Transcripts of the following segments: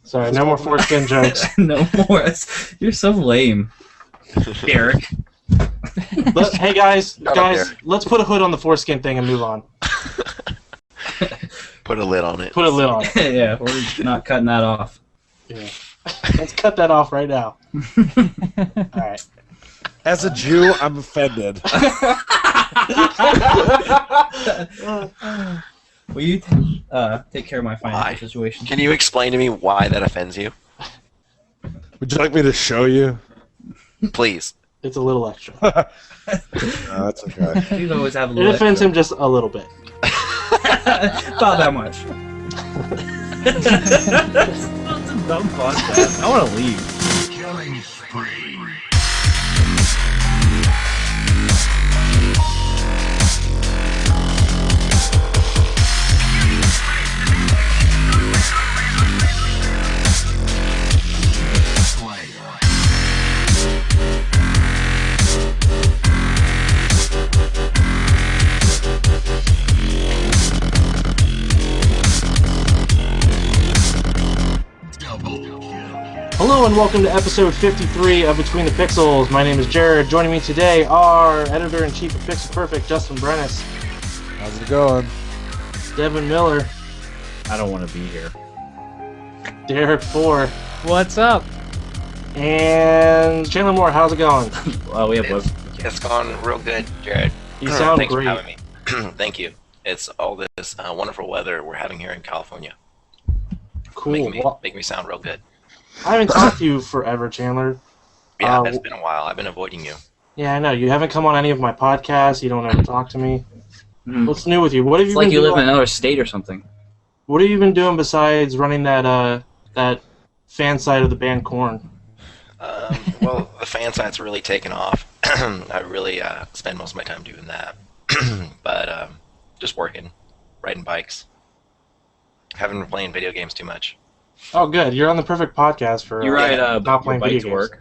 Sorry, no more foreskin jokes. No more. You're so lame, Derrick. Hey guys, Derrick. let's put a hood on the foreskin thing and move on. Put a lid on it. Put a lid on it. Yeah, we're not cutting that off. Yeah. Let's cut that off right now. All right. As a Jew, I'm offended. Will you take care of my financial situation? Can you explain to me why that offends you? Would you like me to show you? Please. It's a little extra. No, that's okay. You always have a It little offends him just a little bit. About that much. That's a dumb podcast. I want to leave. Killing spree. Hello and welcome to episode 53 of Between the Pixels. My name is Jared. Joining me today are editor-in-chief of Pixel Perfect, Justin Brennis. How's it going? Devin Miller. I don't want to be here. Derrick 4. What's up? And Chandler Moore. How's it going? Well, we have It's gone real good, Jared. You sound Thanks great. for having me. Thank you. It's all this wonderful weather we're having here in California. Cool. Make me sound real good. I haven't talked to you forever, Chandler. Yeah, it's been a while. I've been avoiding you. Yeah, I know. You haven't come on any of my podcasts. You don't ever talk to me. What's new with you? What have It's you like been you doing? live in another state or something. What have you been doing besides running that fan site of the band Korn? Well, the fan site's really taken off. I really spend most of my time doing that. But just working, riding bikes. Haven't been playing video games too much. Oh, good. You're on the perfect podcast for You ride not playing bike video to games.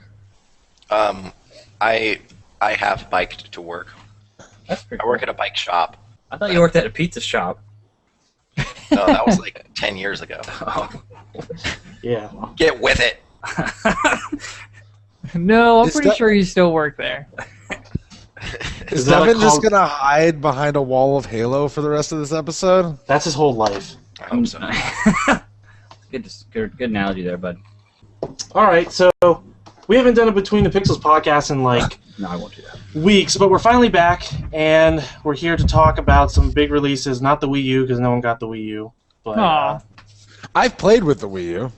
work. I have biked to work. That's pretty I work at a bike shop. I thought you worked at a pizza shop. No, that was like 10 years ago. Oh. Yeah. Get with it. No, I'm Is pretty that- sure you still work there. Is that a Devin just call- gonna hide behind a wall of Halo for the rest of this episode? That's his whole life. I hope so. Good analogy there, bud. All right, so we haven't done a Between the Pixels podcast in like No, I won't do that. weeks, but we're finally back, and we're here to talk about some big releases. Not the Wii U, because no one got the Wii U. But Aw. I've played with the Wii U.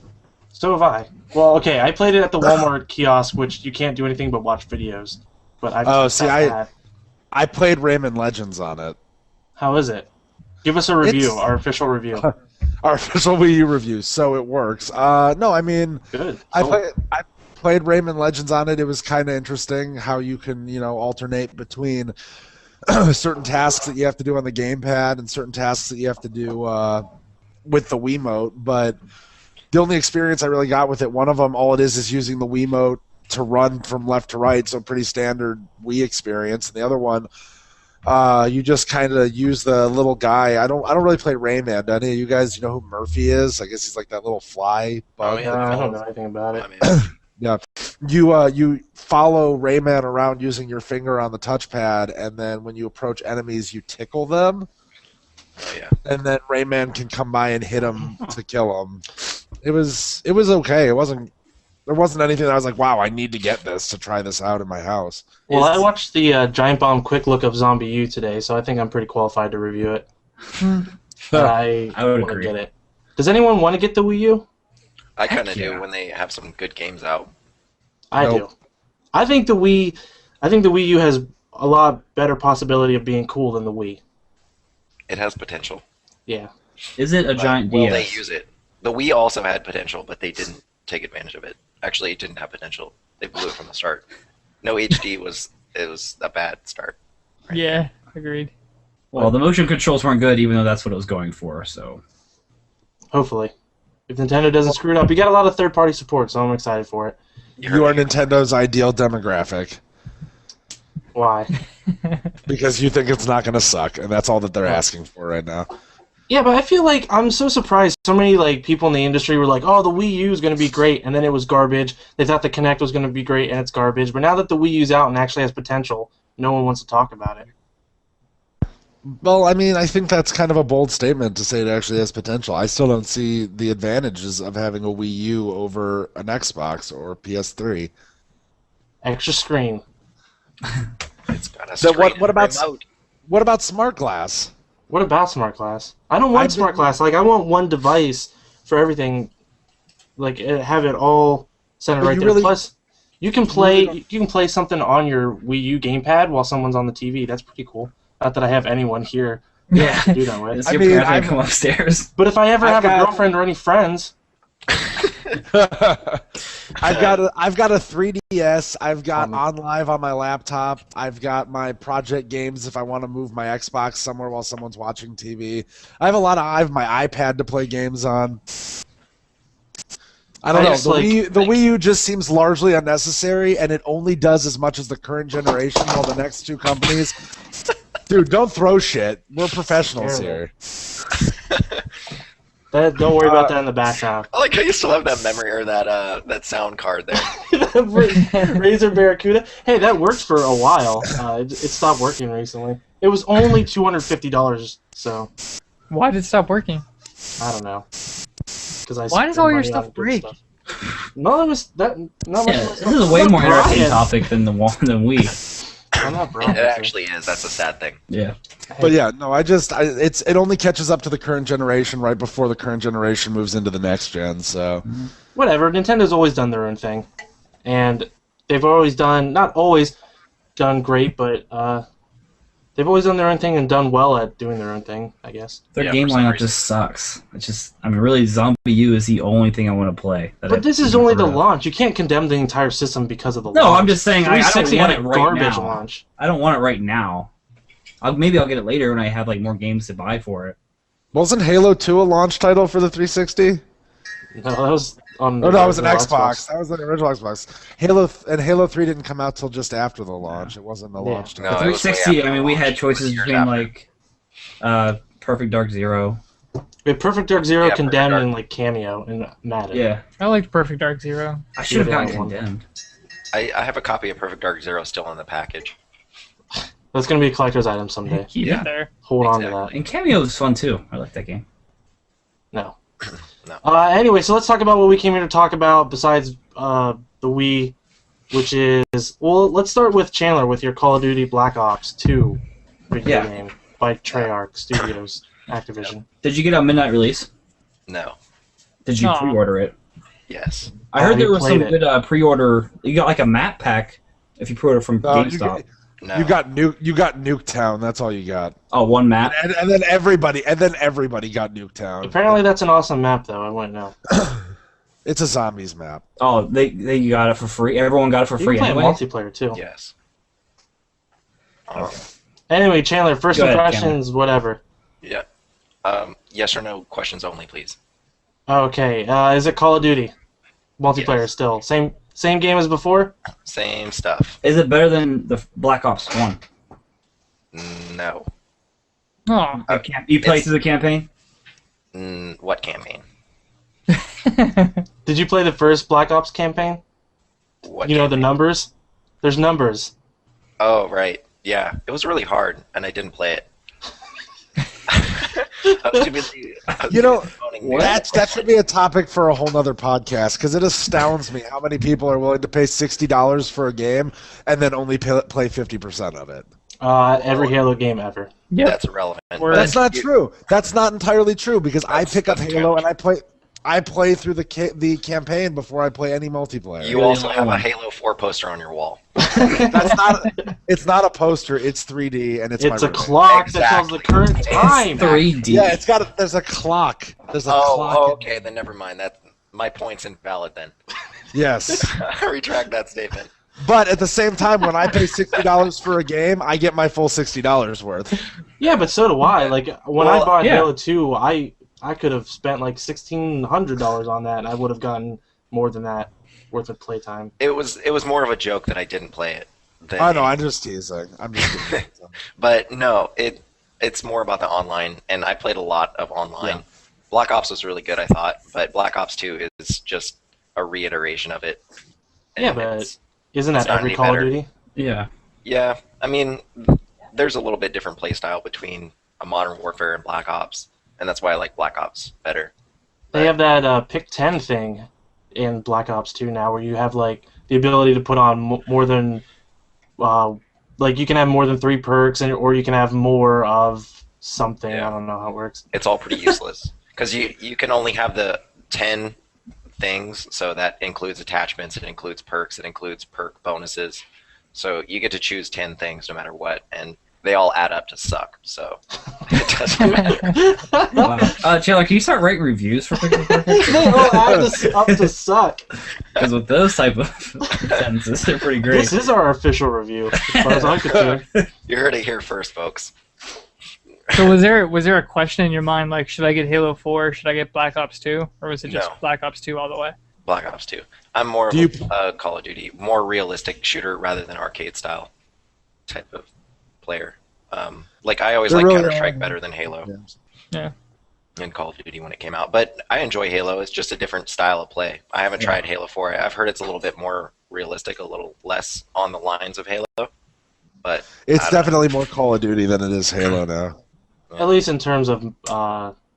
so have I. Well, okay, I played it at the Walmart kiosk, which you can't do anything but watch videos. But I played Rayman Legends on it. How is it? Give us a review, It's- our official review. Our official Wii U review, so it works. No, I mean, Good. I So- played Rayman Legends on it. It was kind of interesting how you can, alternate between certain tasks that you have to do on the gamepad and certain tasks that you have to do with the Wiimote. But the only experience I really got with it, one of them, all it is using the Wiimote to run from left to right, so pretty standard Wii experience. And the other one, you just kind of use the little guy. I don't really play Rayman. Do any of you guys know who Murphy is? I guess he's like that little fly bug. Oh, yeah. I don't know anything about it. I mean, Yeah, you follow Rayman around using your finger on the touchpad, and then when you approach enemies, you tickle them, oh, yeah. and then Rayman can come by and hit them to kill them. It was okay. There wasn't anything that I was like, wow, I need to get this to try this out in my house. Well, I watched the Giant Bomb Quick Look of Zombie U today, so I think I'm pretty qualified to review it. I would want to agree. get it. Does anyone want to get the Wii U? I kind of yeah. do when they have some good games out. I Nope. do. I think the Wii U has a lot better possibility of being cool than the Wii. It has potential. Yeah. Is it a But giant will DS? they use it? The Wii also had potential, but they didn't take advantage of it. Actually, it didn't have potential. They blew it from the start. No HD was a bad start. Yeah, agreed. Well, the motion controls weren't good, even though that's what it was going for. So Hopefully. If Nintendo doesn't screw it up. You got a lot of third-party support, so I'm excited for it. You are Nintendo's ideal demographic Why? because you think it's not going to suck, and that's all that they're asking for right now. Yeah, but I feel like I'm so surprised. So many like people in the industry were like, "Oh, the Wii U is going to be great," and then it was garbage. They thought the Kinect was going to be great, and it's garbage. But now that the Wii U's out and actually has potential, no one wants to talk about it. Well, I mean, I think that's kind of a bold statement to say it actually has potential. I still don't see the advantages of having a Wii U over an Xbox or PS3. Extra screen. It's got a So screen what and a about remote. what about Smart Glass? What about Smart Glass? I don't want Smart Glass. Like I want one device for everything. Like have it all centered But right you there. really- Plus, you can play something on your Wii U gamepad while someone's on the TV. That's pretty cool. Not that I have anyone here Yeah. to do that with. It's I your mean, parents I've- come upstairs. But if I ever I've have got- a girlfriend or any friends, I've got a 3DS. I've got Oh, OnLive on my laptop. I've got my project games if I want to move my Xbox somewhere while someone's watching TV. I have my iPad to play games on. I don't know. just, The, like, the Wii U just seems largely unnecessary, and it only does as much as the current generation. While the next two companies, dude, don't throw shit. We're professionals Terrible. here. don't worry about that in the background. I like how you still have that memory or that sound card there. Razer Barracuda. Hey, that worked for a while. It stopped working recently. It was only $250, so Why did it stop working? I don't know. Because Why does all your stuff break? No, it was that. Not Yeah, much. this is a way more interesting Brian. topic than the Wii. I'm not Brian. It actually is. That's a sad thing. Yeah. But yeah, no, it only catches up to the current generation right before the current generation moves into the next gen. So Whatever. Nintendo's always done their own thing, and they've always done not always done great, but they've always done their own thing and done well at doing their own thing, I guess. Their Yeah, game for some lineup reason. just sucks. It's just, I mean, really, Zombie U is the only thing I want to play. But this is only the launch. You can't condemn the entire system because of the launch. No, I'm just saying, I don't 360 want had it a right garbage now. launch. I don't want it right now. Maybe I'll get it later when I have like more games to buy for it. wasn't Halo 2 a launch title for the 360? No, that was on. Oh no, that was an original Xbox. That was an original Xbox. Halo 3 didn't come out till just after the launch. It wasn't a Yeah. launch No, title. it was way 360, after I mean, we launch. had It choices was years between after. like Perfect Dark Zero. We had Perfect Dark Zero, Yeah, Perfect Condemned, Dark. and like Cameo and Madden. Yeah. I liked Perfect Dark Zero. I should have Yeah, gotten that one. Condemned. I have a copy of Perfect Dark Zero still in the package. That's gonna be a collector's item someday. Keep Yeah. it there. Hold on to Exactly. And Cameo was fun too. I like that game. that. No. No. Anyway, so let's talk about what we came here to talk about besides the Wii, which is let's start with Chandler with your Call of Duty Black Ops 2 video Yeah. game by Treyarch Studios, Activision. Did you get a midnight release? No. Did you Aw. pre-order it? Yes. I heard you there was some played it. good pre-order. You got like a map pack if you pre-order from No, GameStop. No. You got Nuketown. That's all you got. Oh, one map. And then everybody got Nuketown. Apparently, that's an awesome map, though. I wouldn't know. It's a zombies map. Oh, they got it for free. Everyone got it for You free can play anyway. multiplayer too. Yes. Anyway, Chandler, first Go ahead, impressions, whatever. Yeah. Yes or no questions only, please. Okay, is it Call of Duty multiplayer Yes. still? Same game as before? Same stuff. Is it better than the Black Ops 1? No. Oh. You played It's- through the campaign? What campaign? Did you play the first Black Ops campaign? What? You know the numbers? There's numbers. Oh, right. Yeah. It was really hard, and I didn't play it. I was too busy- I was You too know, busy phoning music. that should be a topic for a whole nother podcast because it astounds me how many people are willing to pay $60 for a game and then only play 50% of it. Every Halo game ever. Yep. That's irrelevant. Word. but That's not you- true. That's not entirely true because I That's- pick up that's Halo true. and I play through the campaign before I play any multiplayer. You Really also only have a one. Halo 4 poster on your wall. That's not. It's not a poster. It's 3D and it's my It's a roommate. clock that tells the current time. 3D. Yeah, it's got. There's a clock. There's a clock. Oh, okay. Then never mind. That my point's invalid. Then Yes, I retract that statement. but at the same time, when I pay $60 for a game, I get my full $60 worth. Yeah, but so do I. Like when I Well, bought yeah. Halo 2, I could have spent like $1,600 on that, and I would have gotten more than that worth of playtime. It was more of a joke that I didn't play it. Than I know. I'm just teasing. I'm just. Teasing. But no, it's more about the online, and I played a lot of online. Yeah. Black Ops was really good, I thought, but Black Ops 2 is just a reiteration of it. Yeah, And but it's isn't it's that not every any Call of better. Duty? Yeah. Yeah, I mean, there's a little bit different playstyle between a Modern Warfare and Black Ops, and that's why I like Black Ops better. They have that pick 10 thing in Black Ops 2 now, where you have like the ability to put on more than like you can have more than 3 perks, or you can have more of something. Yeah. I don't know how it works. It's all pretty useless because you can only have the 10 things, so that includes attachments, it includes perks, it includes perk bonuses. So you get to choose 10 things no matter what, and they all add up to suck. So it doesn't matter. Wow. Chandler, can you start writing reviews for Pixel Perfect? They all add up to suck. Because with those type of sentences, they're pretty great. This is our official review, as far as I'm concerned. You heard it here first, folks. So was there a question in your mind like, should I get Halo 4? Should I get Black Ops 2? Or was it just No. Black Ops 2 all the way? Black Ops 2. I'm more of Do a Call of Duty, more realistic shooter rather than arcade style type of player. Like I always There liked really Counter-Strike are- better than Halo Yeah. and Call of Duty when it came out. But I enjoy Halo. It's just a different style of play. I haven't tried Halo 4. I've heard it's a little bit more realistic, a little less on the lines of Halo. But It's I don't know. definitely more Call of Duty than it is Halo now. At least in terms of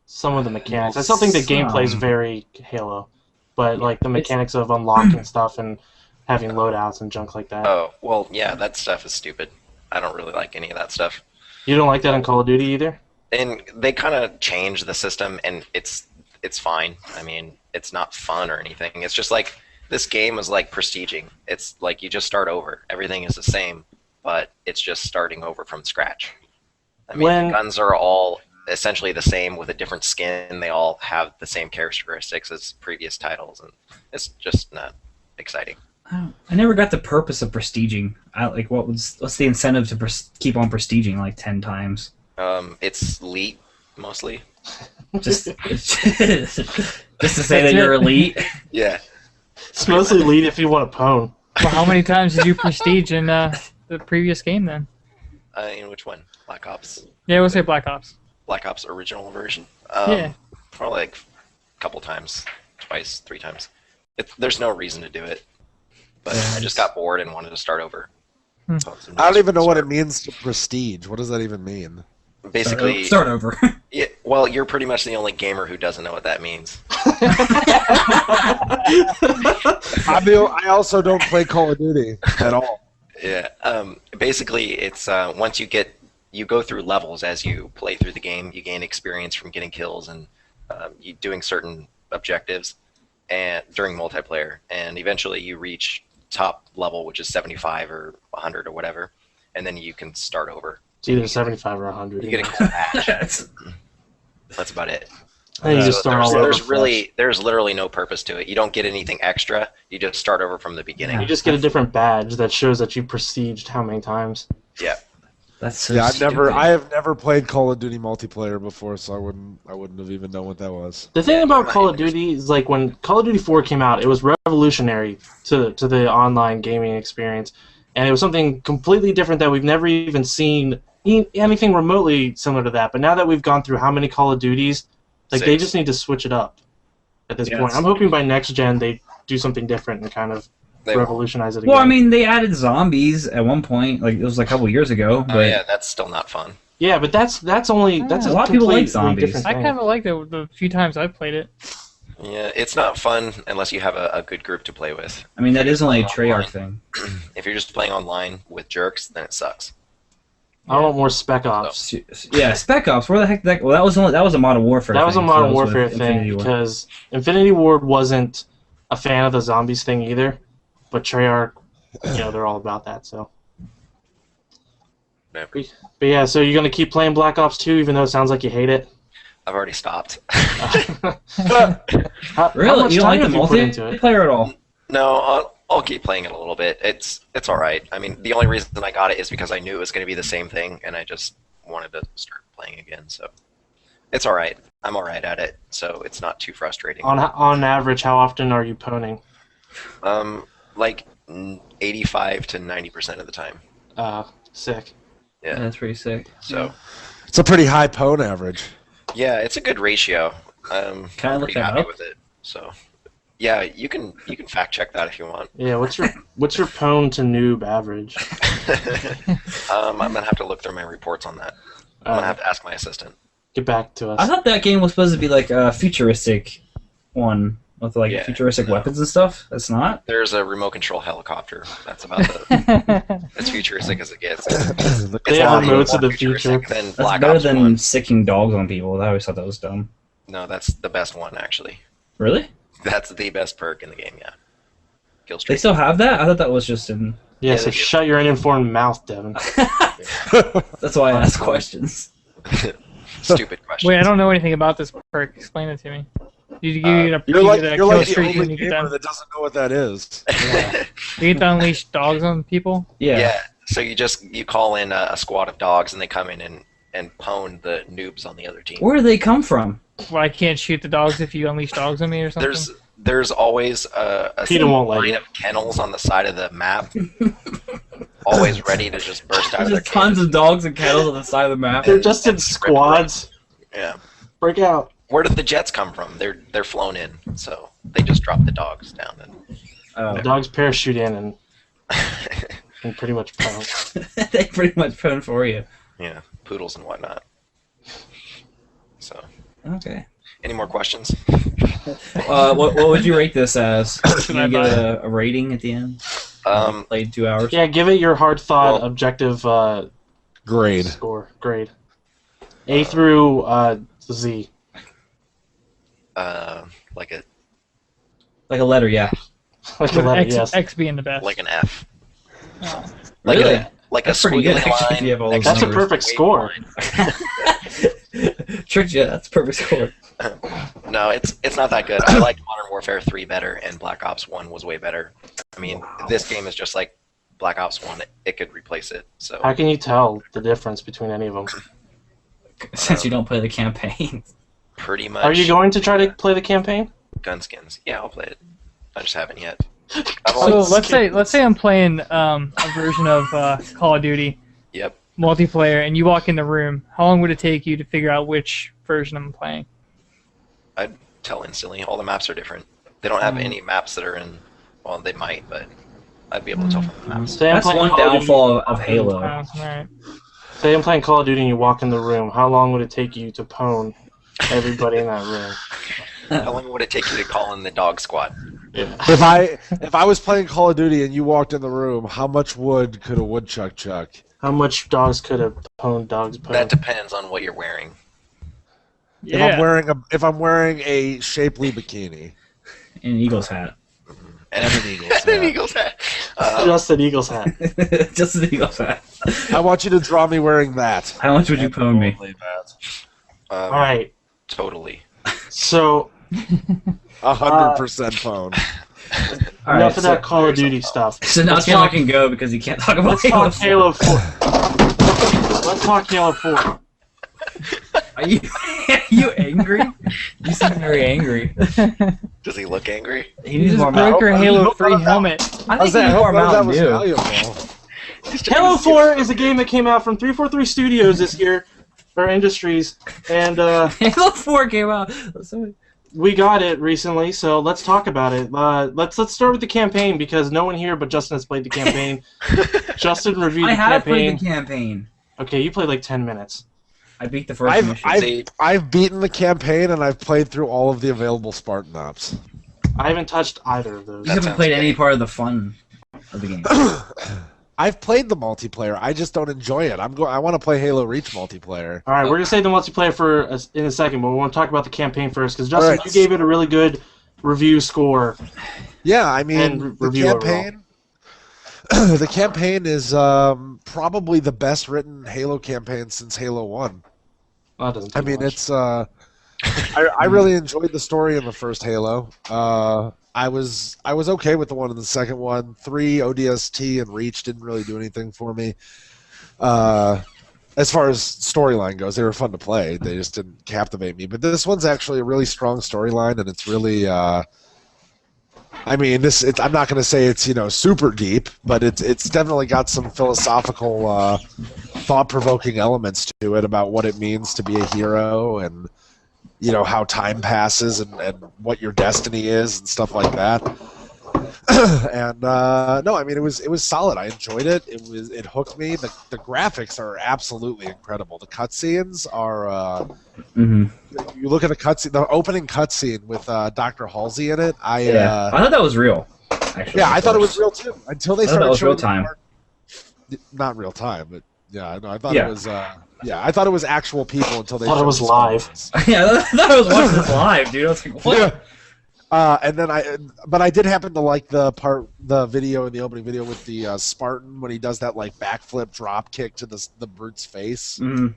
some of the mechanics. I still think the gameplay is very Halo, but like the mechanics of unlocking stuff and having loadouts and junk like that. Oh, well, yeah, that stuff is stupid. I don't really like any of that stuff. You don't like that in Call of Duty either? And they kind of changed the system, and it's fine. I mean, it's not fun or anything. It's just like this game is like prestiging. It's like you just start over. Everything is the same, but it's just starting over from scratch. I mean, the guns are all essentially the same with a different skin. They all have the same characteristics as previous titles, and it's just not exciting. I never got the purpose of prestiging. What's the incentive to keep on prestiging like 10 times? It's elite mostly. Just just to say that you're elite. Yeah. It's mostly lead if you want a pwn. Well, how many times did you prestige in the previous game then? In which one? Black Ops. Yeah, we'll say Black Ops. Black Ops original version. Yeah. Probably like a couple times, twice, 3 times. There's no reason to do it, but I just got bored and wanted to start over. Hmm. So it's a I don't nice even know what it start. means to prestige. What does that even mean? Basically, start over. yeah, well, you're pretty much the only gamer who doesn't know what that means. I also don't play Call of Duty at all. Yeah. Basically, it's once you go through levels as you play through the game. You gain experience from getting kills and you doing certain objectives, and during multiplayer, and eventually you reach top level, which is 75 or 100 or whatever, and then you can start over. It's either 75 or 100. You get a cool patch. That's- That's about it. And you just start all over There's literally no purpose to it. You don't get anything extra. You just start over from the beginning. You just get a different badge that shows that you prestiged how many times. Yeah. That's so Yeah, stupid. I have never played Call of Duty multiplayer before, so I wouldn't have even known what that was. The thing about Call of Duty is like when Call of Duty 4 came out, it was revolutionary to the online gaming experience, and it was something completely different that we've never even seen anything remotely similar to that. But now that we've gone through how many Call of Duties, like they 6. just need to switch it up at this Yes. point. I'm hoping by next gen they do something different and kind of They won't. revolutionize it again. Well, I mean, they added zombies at one point. Like it was like a couple years ago. But Oh yeah, that's still not fun. yeah, but that's only that's A lot of people like completely zombies. different I thing. kind of liked it the few times I've played it. Yeah, it's not fun unless you have a good group to play with. I mean, that is only a Online. Treyarch thing. If you're just playing online with jerks, then it sucks. I want more Spec Ops. Yeah, Spec Ops. Where the heck? That was a Modern Warfare. That was a thing, Modern so that was Warfare with thing Infinity War. because Infinity Ward wasn't a fan of the zombies thing either, but Treyarch, they're all about that. So, Yeah. but yeah, so you're gonna keep playing Black Ops 2 even though it sounds like you hate it. I've already stopped. How Really? much You don't like time the have you put into it? multiplayer at all? No, I'll keep playing it a little bit. It's all right. I mean, the only reason I got it is because I knew it was going to be the same thing, and I just wanted to start playing again. So it's all right. I'm all right at it, so it's not too frustrating. On average, how often are you poning? Like 85 to 90% of the time. Sick. Yeah. That's pretty sick. So It's a pretty high pwn average. Yeah, it's a good ratio. Can I I'm look pretty that happy up? with it. So, yeah, you can fact check that if you want. Yeah, what's your pwn to noob average? I'm gonna have to look through my reports on that. I'm gonna have to ask my assistant. Get back to us. I thought that game was supposed to be like a futuristic one with like Yeah, futuristic no. weapons and stuff. That's not. There's a remote control helicopter. That's about as futuristic as it gets. The They have quality- remotes of the futuristic future. than That's Black better Ops than 1. sicking dogs on people. I always thought that was dumb. No, that's the best one actually. Really? That's the best perk in the game. Yeah. Kill They streak. still have that? I thought that was just in. Yeah, Yeah, so they do. shut your uninformed mouth, Devin. That's why I ask questions. Stupid question. Wait, I don't know anything about this perk. Explain it to me. You get a, You're you like get a you're kill like the streak only and you get, gamer to, that doesn't know what that is. you get to unleash dogs on people. Yeah. Yeah. So you call in a squad of dogs and they come in and pwn the noobs on the other team. Where do they come from? Well, I can't shoot the dogs if you unleash dogs on me or something. There's always a Peter won't let line you. of kennels on the side of the map, always ready to just burst out There's of their just tons cages. of dogs and kettles on the side of the map. They're just in squads. Yeah. Break out. Where did the jets come from? They're flown in, so they just drop the dogs down. The dogs parachute in and pretty much pounce. They pretty much phone for you. Yeah, poodles and whatnot. So, Okay. any more questions? What would you rate this as? Can I you buy get a rating at the end? Played 2 hours. Yeah, give it your hard thought, Well- objective Grade. score. Grade. A through Z. Like a Like a letter, yeah. Like a With letter, X, yes. X being the best. like an F. Oh. Like Really? like That's a pretty good, squiggly actually, if line you have all next those That's a to numbers. perfect weight score. line. Tricked you. That's a perfect score. No, it's not that good. I liked Modern Warfare 3 better, and Black Ops 1 was way better. I mean, this game is just like Black Ops 1. It could replace it. So How can you tell the difference between any of them? Since you don't play the campaign. pretty much. Are you going to try to play the campaign? Gunskins? Yeah, I'll play it. I just haven't yet. I've So always, let's say I'm playing a version of Call of Duty yep. multiplayer, and you walk in the room. How long would it take you to figure out which version I'm playing? I'd tell instantly. All the maps are different. They don't have any maps that are in. Well, they might, but I'd be able to tell from the maps. Say I'm That's playing one Call of Duty- downfall of Halo. Oh, alright. Say I'm playing Call of Duty and you walk in the room. How long would it take you to pwn everybody in that room? How long would it take you to call in the dog squad? If I was playing Call of Duty and you walked in the room, how much wood could a woodchuck chuck? How much dogs could a pwned dog's pwn? That depends on what you're wearing. Yeah. If I'm wearing a shapely bikini And an Eagles hat. And and an Eagles an hat, Eagles hat. Just an Eagle's hat. Just an Eagles hat. I want you to draw me wearing that. How much would you pwn me? Only that. All right. Totally. So 100% phone. All enough right, of that Call of Duty stuff. So now Let's Chandler talk- can go because he can't talk about Let's talk Halo. Halo 4. Let's talk Halo 4. Are you angry? You seem very angry. Does he look angry? He You needs just more broke your Mountain- Halo Hope 3 none of that- helmet. I How's think he that? needs Hope more none of that Mountain was Dew. valuable. Halo 4 is a game that came out from 343 Studios this year, or Industries, and Halo 4 came out. So- we got it recently, so let's talk about it. Let's start with the campaign because no one here but Justin has played the campaign. Justin reviewed I the have campaign. played the campaign. Okay, you played like 10 minutes. I beat the first mission. See- I've beaten the campaign and I've played through all of the available Spartan ops. I haven't touched either of those. You haven't sounds played great. any part of the fun of the game. I've played the multiplayer. I just don't enjoy it. I want to play Halo Reach multiplayer. All right, we're gonna save the multiplayer for in a second, but we want to talk about the campaign first because Justin, Alright. you gave it a really good review score. Yeah, I mean And the review campaign. The campaign is probably the best written Halo campaign since Halo 1. Well, that doesn't I take mean, much. it's I really enjoyed the story in the first Halo. I was okay with the one in the second one. 3 ODST and Reach didn't really do anything for me. As far as storyline goes, they were fun to play. They just didn't captivate me. But this one's actually a really strong storyline, and it's really. I mean, I'm not going to say it's super deep, but it's definitely got some philosophical thought-provoking elements to it about what it means to be a hero and how time passes and what your destiny is and stuff like that. And no, I mean it was solid. I enjoyed it. It hooked me. The graphics are absolutely incredible. The cutscenes are. You look at the opening cutscene with Dr. Halsey in it. I thought that was real. Actually, I thought it was real too until they started that was showing real time. not real time, but yeah, no, I thought it was. I thought it was actual people until they thought it was live. Yeah, I thought I was watching this live, dude. I was like, what? Yeah. And then I did happen to like the video in the opening video with the Spartan when he does that like backflip drop kick to the brute's face, and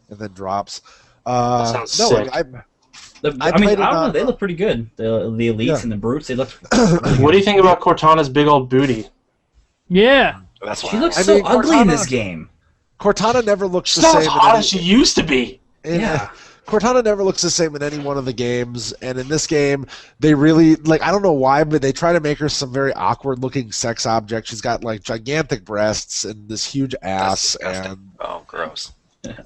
then drops. That sounds sick. I don't know. They look pretty good. The elites and the brutes. They look. What do you think about Cortana's big old booty? Yeah. That's why She looks so ugly in this game. Cortana never looks the She's not same. as hot as she used to be. Yeah. Cortana never looks the same in any one of the games, and in this game, they really I don't know why, but they try to make her some very awkward-looking sex object. She's got like gigantic breasts and this huge ass, and gross.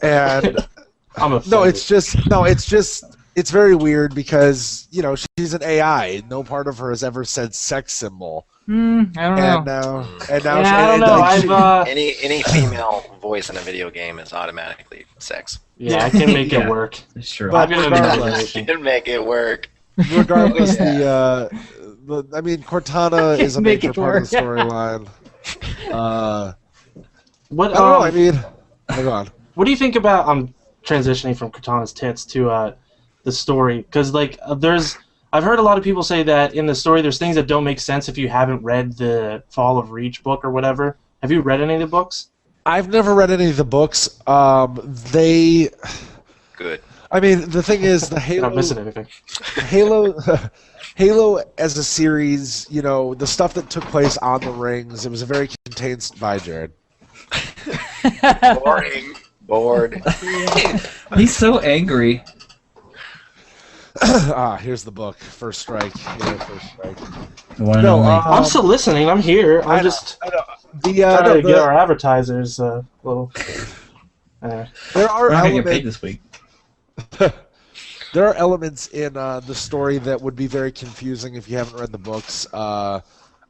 And I'm offended. it's very weird because she's an AI. No part of her has ever said sex symbol. I don't know. And now I don't know. Any female voice in a video game is automatically sex. Yeah, I can make it work. It's true. But I'm gonna You can make it work. regardless, I mean, Cortana is a Make major it part of the work. storyline. What? I don't know. I mean, hang on. What do you think about? I'm transitioning from Cortana's tits to the story because I've heard a lot of people say that in the story there's things that don't make sense if you haven't read the Fall of Reach book or whatever. Have you read any of the books? I've never read any of the books. Good. I mean, the thing is, the Halo. I'm not missing anything. Halo as a series, the stuff that took place on the rings, it was a very contained. Bye, Jared. Bored. He's so angry. Here's the book. First Strike. Yeah, First Strike. The one and only. I'm still listening. I'm here. I'm just I know. trying to get our advertisers a little. There We're are not gonna get paid elements. this week. There are elements in the story that would be very confusing if you haven't read the books. I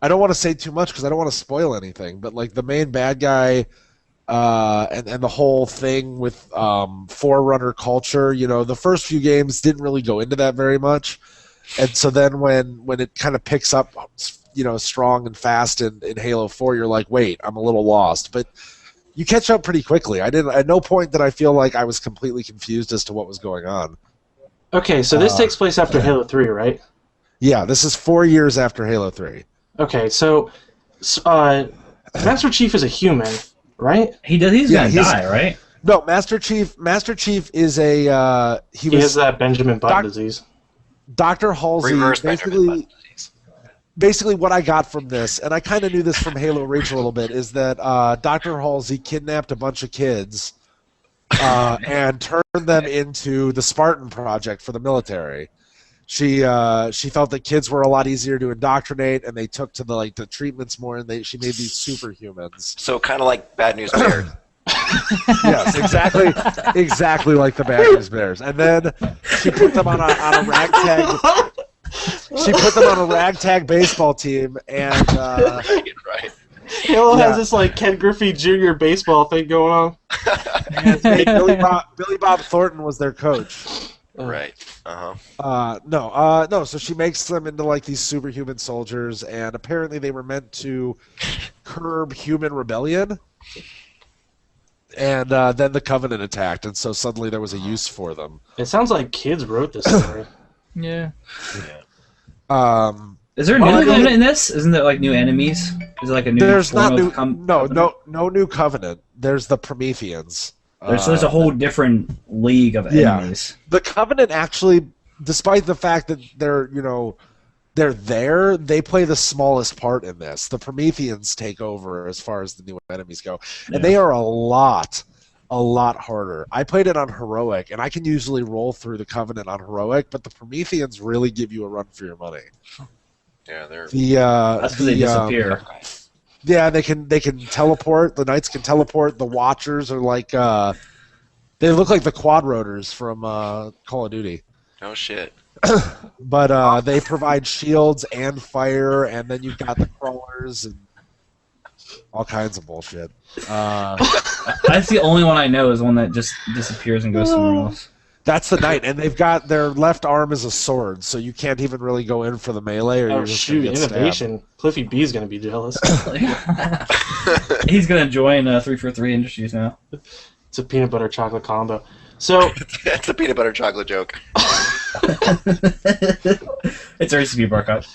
don't want to say too much because I don't want to spoil anything. But like the main bad guy, and the whole thing with Forerunner culture, the first few games didn't really go into that very much, and so then when it kind of picks up, strong and fast in Halo 4, you're like, wait, I'm a little lost, but you catch up pretty quickly. At no point did I feel like I was completely confused as to what was going on. Okay, so this takes place after Halo 3, right? Yeah, this is 4 years after Halo 3. Okay, so Master Chief is a human, right? He's gonna die, right? No, Master Chief is a He has that Benjamin Button disease. Dr. Halsey Reverse Benjamin Button disease. basically what I got from this, and I kind of knew this from Halo Reach a little bit, is that Dr. Halsey kidnapped a bunch of kids and turned them into the Spartan Project for the military. She felt that kids were a lot easier to indoctrinate, and they took to the treatments more, and she made these superhumans. So kind of like Bad News Bears. Yes, exactly like the Bad News Bears. And then she put them on a ragtag. She put them on a ragtag baseball team, and Right. Halo has this Ken Griffey Jr. baseball thing going on. Billy Bob Thornton was their coach. Right. Uh-huh. No. So she makes them into these superhuman soldiers, and apparently they were meant to curb human rebellion. And then the Covenant attacked, and so suddenly there was a use for them. It sounds like kids wrote this story. Yeah. Is there a new Covenant in this? Isn't there new enemies? Is it a new? There's not new. Covenant? No new Covenant. There's the Prometheans. There's a whole different league of enemies. The Covenant actually, despite the fact that they're there, they play the smallest part in this. The Prometheans take over as far as the new enemies go, and they are a lot harder. I played it on Heroic, and I can usually roll through the Covenant on Heroic, but the Prometheans really give you a run for your money. Yeah, they're. That's because they disappear. Yeah, they can teleport. The knights can teleport. The watchers are like they look like the quad rotors from Call of Duty. Oh shit. But they provide shields and fire, and then you've got the crawlers and all kinds of bullshit. That's the only one I know is one that just disappears and goes somewhere else. That's the knight, and they've got their left arm is a sword, so you can't even really go in for the melee. Or Oh you're just gonna shoot! get stabbed. Innovation. Cliffy B's gonna be jealous. He's gonna join 343 Industries now. It's a peanut butter chocolate combo. So It's a peanut butter chocolate joke. It's a recipe bar cut.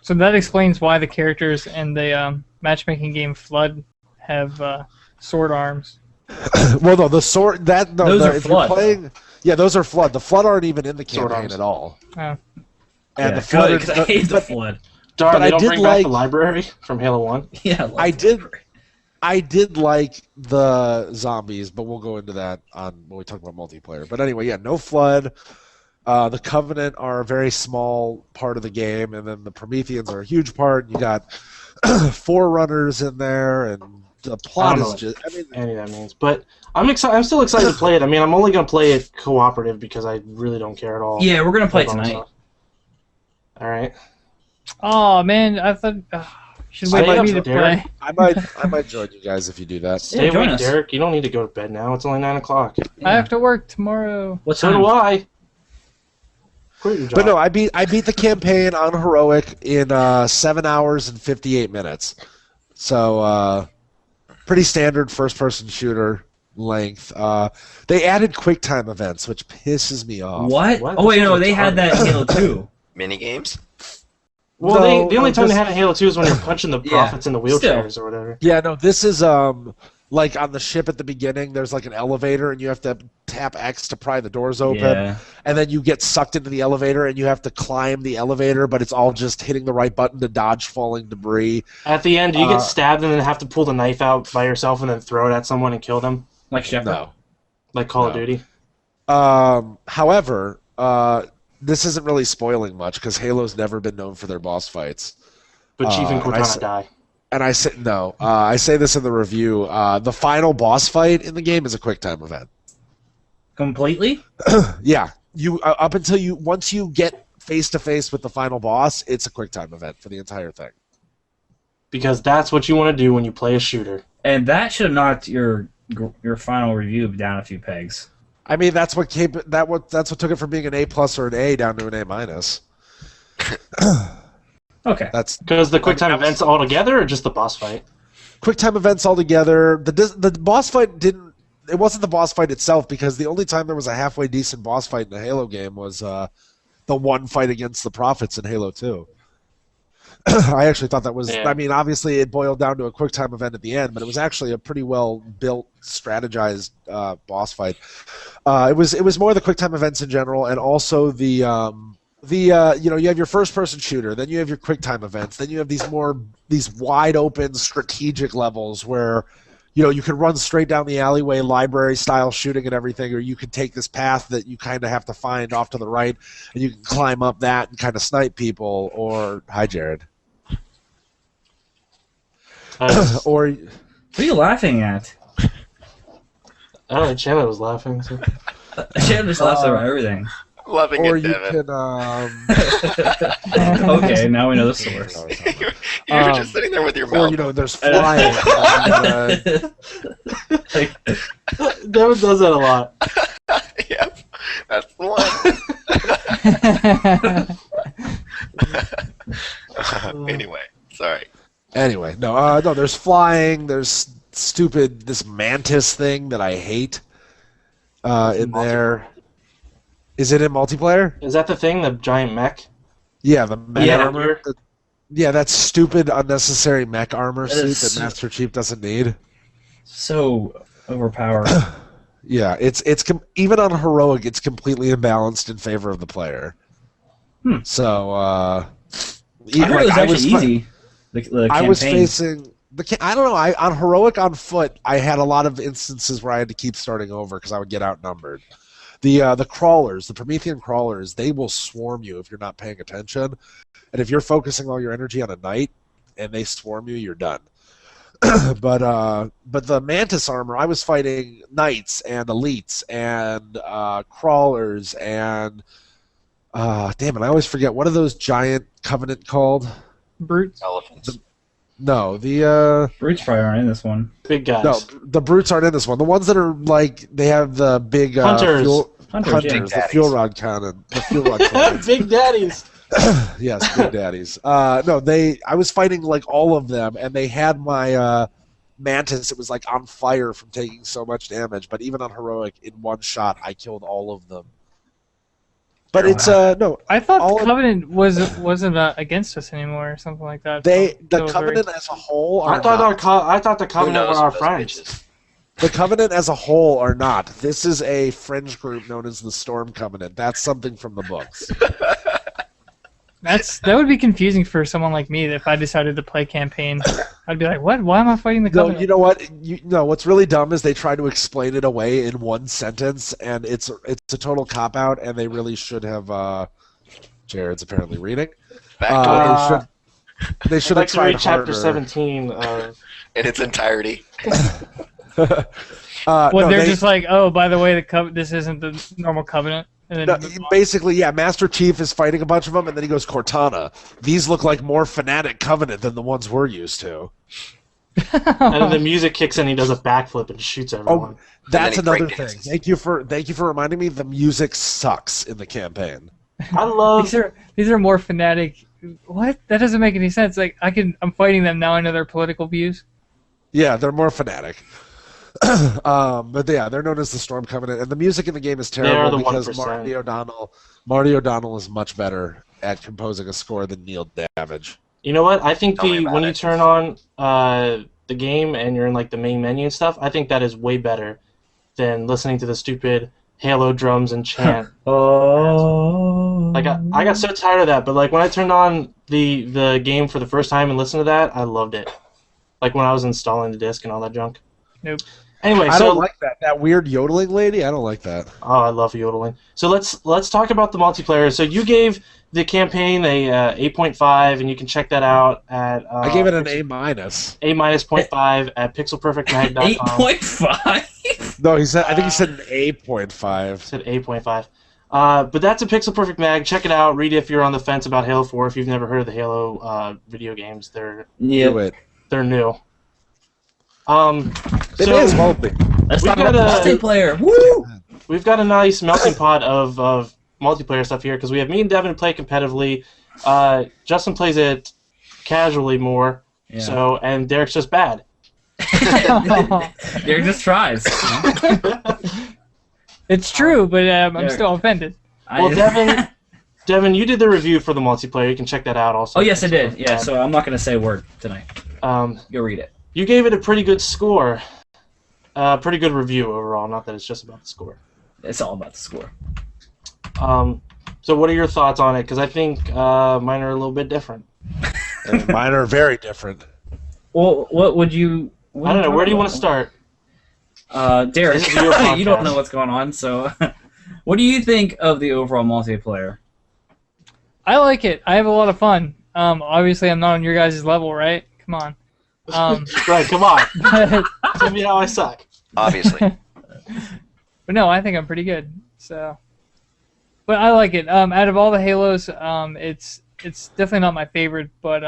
So that explains why the characters in the matchmaking game Flood have sword arms. Well, no, the sword Those are if Flood. you're playing, yeah, those are flood. The flood aren't even in the Sword campaign arms. at all. Oh. And Yeah, the flood, because I hate the flood. darn, But they I don't did bring back like- the library from Halo 1. Yeah, love I the did- library. I did like the zombies, but we'll go into that when we talk about multiplayer. But anyway, yeah, no flood. The Covenant are a very small part of the game, and then the Prometheans are a huge part. You got Forerunners in there, and the plot I don't is know just. I mean, Any of that means, but I'm excited. I'm still excited to play it. I mean, I'm only gonna play it cooperative because I really don't care at all. Yeah, we're gonna play it about tonight. myself. All right. Oh man, I thought should Stay wait for up, me to Derrick. play. I might join you guys if you do that. Stay join awake, us. Derrick. You don't need to go to bed now. It's only 9 o'clock. I have to work tomorrow. What So time? do I. Quit your job. But no, I beat the campaign on heroic in 7 hours and 58 minutes. So pretty standard first-person shooter length. They added QuickTime events, which pisses me off. What? What? Oh wait, This no, is they had that in Halo 2. Mini games? Well, No, the only time this- they had it in Halo 2 is when you're punching the Yeah, prophets in the wheelchairs or whatever. Yeah, no, this is like on the ship at the beginning. There's like an elevator, and you have to tap X to pry the doors open, Yeah. and then you get sucked into the elevator, and you have to climb the elevator. But it's all just hitting the right button to dodge falling debris. At the end, do you get stabbed and then have to pull the knife out by yourself and then throw it at someone and kill them, Like Shepard. No. like Call of No. Duty? However, this isn't really spoiling much because Halo's never been known for their boss fights. But Chief and and I Cortana s- die. And I say no. I say this in the review. The final boss fight in the game is a QuickTime event. Completely? Yeah, you up until once you get face to face with the final boss, it's a QuickTime event for the entire thing. Because that's what you want to do when you play a shooter. And that should have knocked your final review down a few pegs. I mean, that's what took it from being an A plus or an A down to an A minus. Okay. That's Because the QuickTime that was- events all together or just the boss fight? QuickTime events altogether. The boss fight didn't. It wasn't the boss fight itself because the only time there was a halfway decent boss fight in a Halo game was the one fight against the Prophets in Halo 2. I actually thought that was. Yeah. I mean, obviously it boiled down to a QuickTime event at the end, but it was actually a pretty well built, strategized boss fight. It was more the QuickTime events in general, and also the you have your first person shooter, then you have your QuickTime events, then you have these wide open strategic levels where you can run straight down the alleyway, library style shooting and everything, or you can take this path that you kind of have to find off to the right, and you can climb up that and kind of snipe people. Or hi, Jared. Or What are you laughing at? I don't know, Chandler was laughing. So. Shepard just laughs over everything. Loving or it, you Devin. can Okay, now we know the source. You were just sitting there with your or mouth. there's flying. Like, Devin does that a lot. Yep, that's the one. Anyway, sorry. Anyway, no, there's flying. There's this mantis thing that I hate in there. Is it in multiplayer? Is that the thing, the giant mech? Yeah, the mech Yeah. armor. Yeah, that stupid, unnecessary mech armor That suit is- that Master Chief doesn't need. so overpowered. Yeah, even on heroic, it's completely imbalanced in favor of the player. So, I heard it was actually easy. The I was campaign. facing I don't know. On heroic on foot, I had a lot of instances where I had to keep starting over because I would get outnumbered. The crawlers, the Promethean crawlers, they will swarm you if you're not paying attention, and if you're focusing all your energy on a knight, and they swarm you, you're done. But the mantis armor, I was fighting knights and elites and crawlers and damn it, I always forget, what are those giant covenant called? Brutes. Elephants. No, the Brutes probably aren't in this one. Big guys. no, the brutes aren't in this one. The ones that are like they have the big Hunters. Hunters, yeah. the fuel rod cannon, the fuel rod cannon. Big daddies. Yes, big daddies. No, I was fighting like all of them, and they had my mantis. It was like on fire from taking so much damage. But even on heroic, in one shot, I killed all of them. But it's no. I thought all the Covenant wasn't against us anymore or something like that. The So Covenant as a whole are I thought not. I thought the Who Covenant were knows our with those friends. bitches? The Covenant as a whole are not. This is a fringe group known as the Storm Covenant. That's something from the books. that would be confusing for someone like me if I decided to play campaign. I'd be like, what? Why am I fighting the No, Covenant? you know what? What's really dumb is they try to explain it away in one sentence, and it's a total cop out. And they really should have. Jared's apparently reading. Back to They should I'd have like to tried read chapter harder. 17. it in its entirety. Well, no, they're just like, oh, by the way, this isn't the normal Covenant. And No, then basically, yeah, Master Chief is fighting a bunch of them, and then he goes, Cortana. These look like more fanatic Covenant than the ones we're used to. And then the music kicks in, he does a backflip and shoots everyone. That's And then he another thing. breakdances. Thank you for reminding me. The music sucks in the campaign. I love these are more fanatic. What? That doesn't make any sense. Like I'm fighting them now. I know their political views. Yeah, they're more fanatic. But yeah, they're known as the Storm Covenant, and the music in the game is are terrible the because 1%. Marty O'Donnell is much better at composing a score than Neil Damage. You know what? I think Tell me about when you it. turn on the game and you're in like the main menu and stuff, I think that is way better than listening to the stupid Halo drums and chant. Oh. Like I got so tired of that, but like when I turned on the game for the first time and listened to that, I loved it. Like when I was installing the disc and all that junk. Nope. Anyway, I so don't like that weird yodeling lady. I don't like that. oh, I love yodeling. So let's talk about the multiplayer. So you gave the campaign a 8.5, and you can check that out at I gave it an A minus. A-0.5 at pixelperfectmag.com. 8.5? No, I think he said an 8.5. Said 8.5. But that's a Pixel Perfect mag. Check it out. Read it if you're on the fence about Halo 4. If you've never heard of the Halo video games, Do Yeah. it. they're new. They may as well be. Let's We've talk about got a- multiplayer. Woo! We've got a nice melting pot of multiplayer stuff here because we have me and Devin play competitively. Justin plays it casually more. Yeah. So and Derek's just bad. Derrick just tries. you know? It's true, but I'm Derek. still offended. Well, Devin, you did the review for the multiplayer. You can check that out also. Oh, yes, I did. Yeah, so I'm not going to say a word tonight. Go read it. You gave it a pretty good score. Pretty good review overall. Not that it's just about the score. It's all about the score. So what are your thoughts on it? Because I think mine are a little bit different. And mine are very different. Well, what would you... I don't know. Where do you want to start? Derrick, This is your you don't podcast. know what's going on, so... What do you think of the overall multiplayer? I like it. I have a lot of fun. Obviously, I'm not on your guys' level, right? Come on. Right, come on. But Tell me how I suck. Obviously. no, I think I'm pretty good. So, but I like it. Out of all the Halos, it's definitely not my favorite, but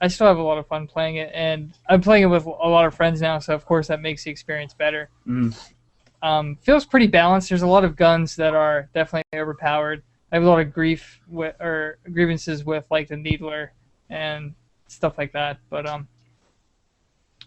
I still have a lot of fun playing it, and I'm playing it with a lot of friends now, so of course that makes the experience better. Feels pretty balanced. There's a lot of guns that are definitely overpowered. I have a lot of grievances with like the Needler and stuff like that, but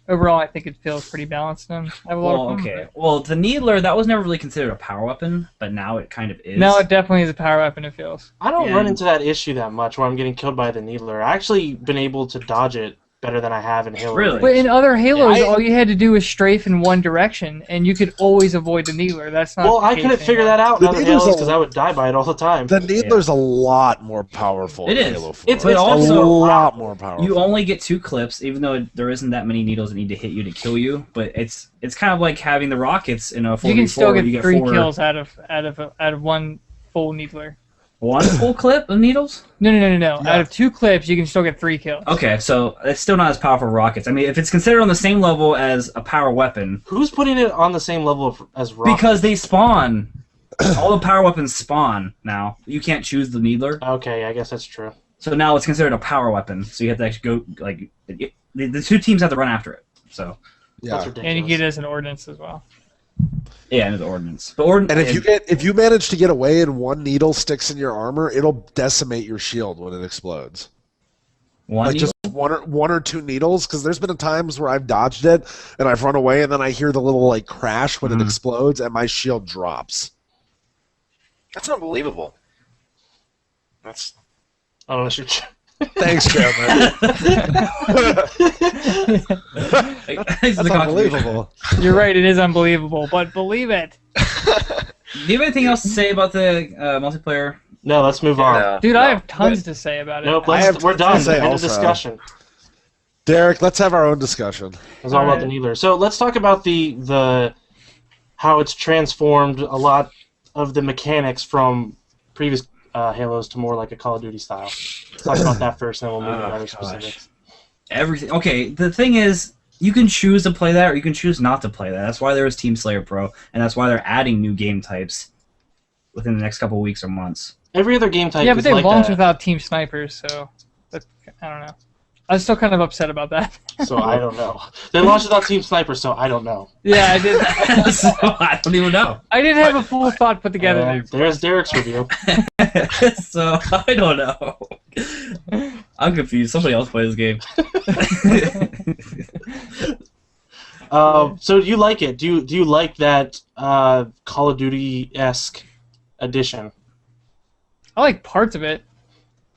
overall I think it feels pretty balanced, and I have a lot of fun. Okay. Well, the Needler, that was never really considered a power weapon, but now it kind of is. Now it definitely is a power weapon. It feels. I don't Yeah. run into that issue that much where I'm getting killed by the Needler. I actually been able to dodge it better than I have in Halo. Really? But in other Halos, I- all you had to do was strafe in one direction, and you could always avoid the Needler. That's not. Well, the I case couldn't figure anymore. that out in The other Needler's Halos a- because I would die by it all the time. The Needler's a lot more powerful It in is. Halo 4. It's But also- a lot more powerful. You only get 2 clips, even though there isn't that many needles that need to hit you to kill you. But it's kind of like having the rockets in a 4v4. You can still where get you 3 4... kills out of one full Needler. one full clip of needles? No. Yeah. Out of 2 clips, you can still get 3 kills. Okay, so it's still not as powerful as rockets. I mean, if it's considered on the same level as a power weapon, Who's putting it on the same level as rockets? because they spawn. All the power weapons spawn now. You can't choose the needler. Okay, I guess that's true. So now it's considered a power weapon. So you have to actually go, like, the 2 teams have to run after it. So, That's Yeah. ridiculous. And you get it as an ordnance as well. yeah, and the ordnance. But And if you manage to get away and one needle sticks in your armor, it'll decimate your shield when it explodes. one Like needle? just one or 2 needles, because there's been times where I've dodged it and I've run away, and then I hear the little like crash when it explodes, and my shield drops. That's unbelievable. That's I don't know. Shoot. Thanks, Chandler. That's That's unbelievable. You're right, it is unbelievable, but believe it. Do you have anything else to say about the multiplayer? No, let's move on. no, Dude, no. I have tons to say about it. Nope, I have we're to done. say End of also- discussion. Derrick, let's have our own discussion. It's all about the Alright. needler. So let's talk about the how it's transformed a lot of the mechanics from previous Halos to more like a Call of Duty style. Let's talk about that first, and then we'll move to other specifics. Everything. Okay, the thing is, you can choose to play that, or you can choose not to play that. That's why there is Team Slayer Pro, and that's why they're adding new game types within the next couple of weeks or months. Every other game type Yeah, but is they like launched that. without Team Snipers, so that's, I don't know. I was still kind of upset about that. So I don't know. They launched without Team Sniper, so I don't know. Yeah, I did. So I don't even know. I didn't have a full thought put together. there. There's Derrick's review. So I don't know. I'm confused. Somebody else play this game. So you like it? Do you like that Call of Duty-esque edition? I like parts of it.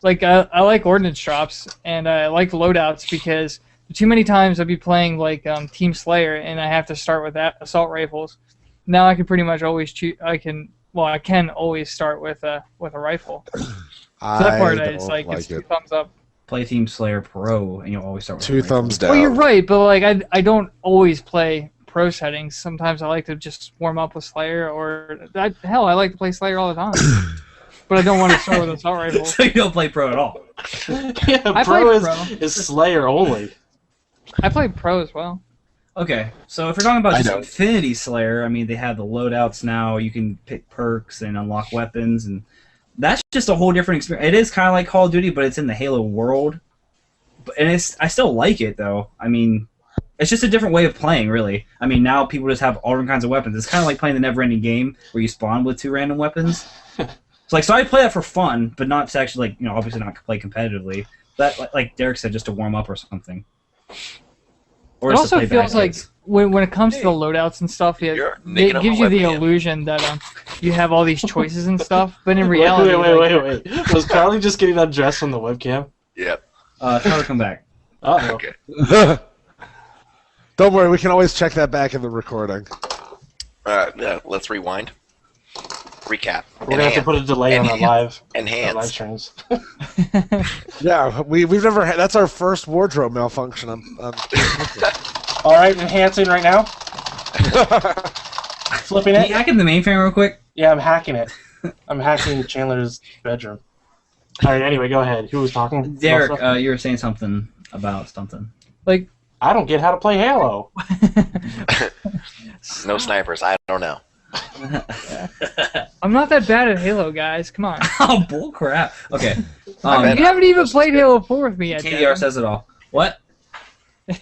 Like I like ordnance drops and I like loadouts because too many times I'd be playing like Team Slayer and I have to start with that assault rifles. Now I can pretty much always choose. I can always start with a rifle. So that part it's like it's 2 thumbs up. Play Team Slayer Pro, and you'll always start with 2 thumbs down. Well, you're right, but like I don't always play pro settings. Sometimes I like to just warm up with Slayer, or hell, I like to play Slayer all the time. But I don't want to start with assault rifle. So you don't play Pro at all. Yeah, I Pro played is, Pro. is Slayer only. I played pro as well. Okay, so if we're talking about I just know. Infinity Slayer, I mean, they have the loadouts now. You can pick perks and unlock weapons, and that's just a whole different experience. It is kind of like Call of Duty, but it's in the Halo world. And I still like it, though. I mean, it's just a different way of playing, really. I mean, now people just have all different kinds of weapons. It's kind of like playing the never-ending game where you spawn with 2 random weapons. So I play that for fun, but not to actually, like, obviously not play competitively. That, like Derrick said, just to warm up or something. Or It just to also play feels bad like kids. when it comes to the loadouts and stuff, You're it making up gives a you the webcam. illusion that you have all these choices and stuff. But in reality, Wait. Was Carly just getting undressed from the webcam? Yep. Try to come back. Uh-oh. Okay. Don't worry, we can always check that back in the recording. Yeah, let's rewind. Recap. We're gonna have to put a delay on our live Enhance. streams. Yeah, we've never had. That's our first wardrobe malfunction. All right, enhancing right now. Flipping Can it. you hack in the mainframe real quick? Yeah, I'm hacking it. I'm hacking Chandler's bedroom. All right. Anyway, go ahead. Who was talking? Derrick, Melissa? you were saying something about something. like I don't get how to play Halo. No snipers. I don't know. I'm not that bad at Halo, guys. Come on. Oh, bull crap. Okay. bet. You haven't even played Halo 4 with me yet. KDR Devin. says it all. What?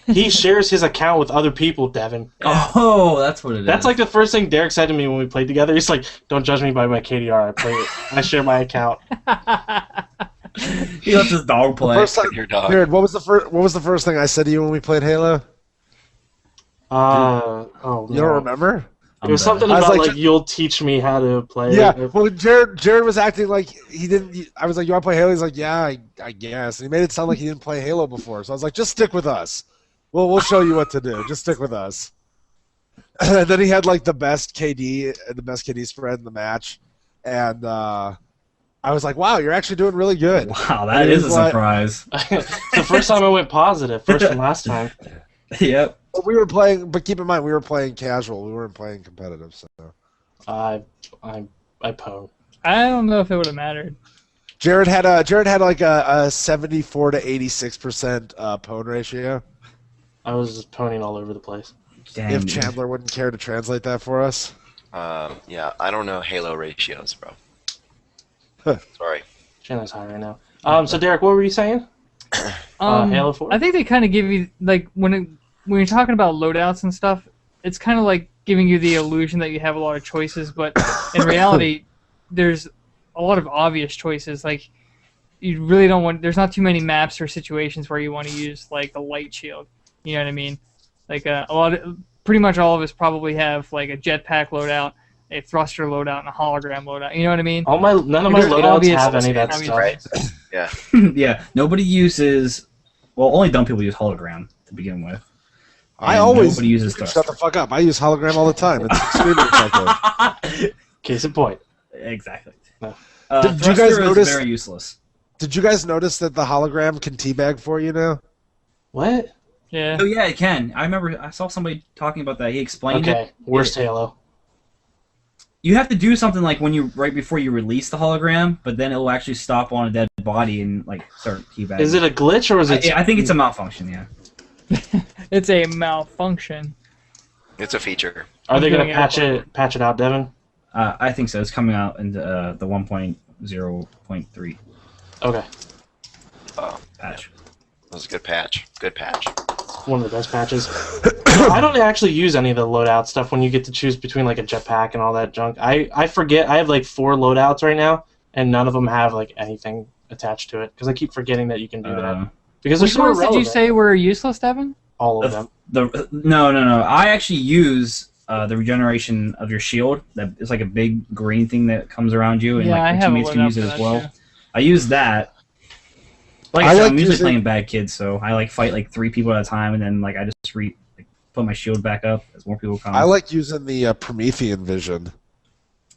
He shares his account with other people, Devin. Oh, that's what it is. That's like the first thing Derrick said to me when we played together. He's like, "Don't judge me by my KDR. I play it. I share my account." He lets his dog play. First time, Your dog. Jared, what was the first thing I said to you when we played Halo? Oh, You don't remember? It was I'm something I was about like, like you'll teach me how to play. Yeah. Well, Jared was acting like he didn't. I was like, "You want to play Halo?" He's like, "Yeah, I guess." And he made it sound like he didn't play Halo before. So I was like, "Just stick with us. We'll show you what to do. Just stick with us." And then he had like the best KD spread in the match, and I was like, "Wow, you're actually doing really good." Wow, that And is a he's like- surprise. The first time I went positive, first and last time. Yep. But we were playing, but keep in mind we were playing casual. We weren't playing competitive. So I pwned. I don't know if it would have mattered. Jared had like a 74 to 86% pwn ratio. I was just ponying all over the place. Dang, If dude. Chandler wouldn't care to translate that for us. Yeah, I don't know Halo ratios, bro. Sorry. Chandler's high right now. So Derek, what were you saying? Halo 4? I think they kind of give you like when you're talking about loadouts and stuff, it's kind of like giving you the illusion that you have a lot of choices, but in reality, there's a lot of obvious choices. Like you really don't want. There's not too many maps or situations where you want to use like the light shield. You know what I mean? Like pretty much all of us probably have like a jetpack loadout, a thruster loadout, and a hologram loadout. You know what I mean? None of my There's loadouts obvious- have any of that obvious stuff. choices. Yeah. Yeah, nobody uses. Well, only dumb people use hologram to begin with. I And always nobody uses shut thruster. the fuck up. I use hologram all the time. It's extremely effective. Case in point. Exactly. No. Did you Thruster guys is notice- very useless. Did you guys notice that the hologram can teabag for you now? What? Yeah. Oh yeah, it can. I remember I saw somebody talking about that. He explained it. Okay, worst Halo. You have to do something like when you right before you release the hologram, but then it will actually stop on a dead body and like start teabagging. Is it a glitch or is it? I think it's a malfunction. Yeah. It's a malfunction. It's a feature. Are they doing gonna patch it out, Devin? I think so. It's coming out in the 1.0.3 Okay, Oh, patch. that was a good patch. Good patch. one of the best patches. No, I don't actually use any of the loadout stuff when you get to choose between like a jetpack and all that junk. I forget. I have like 4 loadouts right now, and none of them have like anything attached to it because I keep forgetting that you can do that because they're Which so ones did you irrelevant. say were useless, Devin? All of them. No. I actually use the regeneration of your shield. That it's like a big green thing that comes around you, and Yeah, I like your have a teammates can loadout use it for as that, well. too. I use that. Like I I said, like I'm usually using- playing bad kids, so I like fight like 3 people at a time, and then like I just put my shield back up as more people come. I like using the Promethean vision.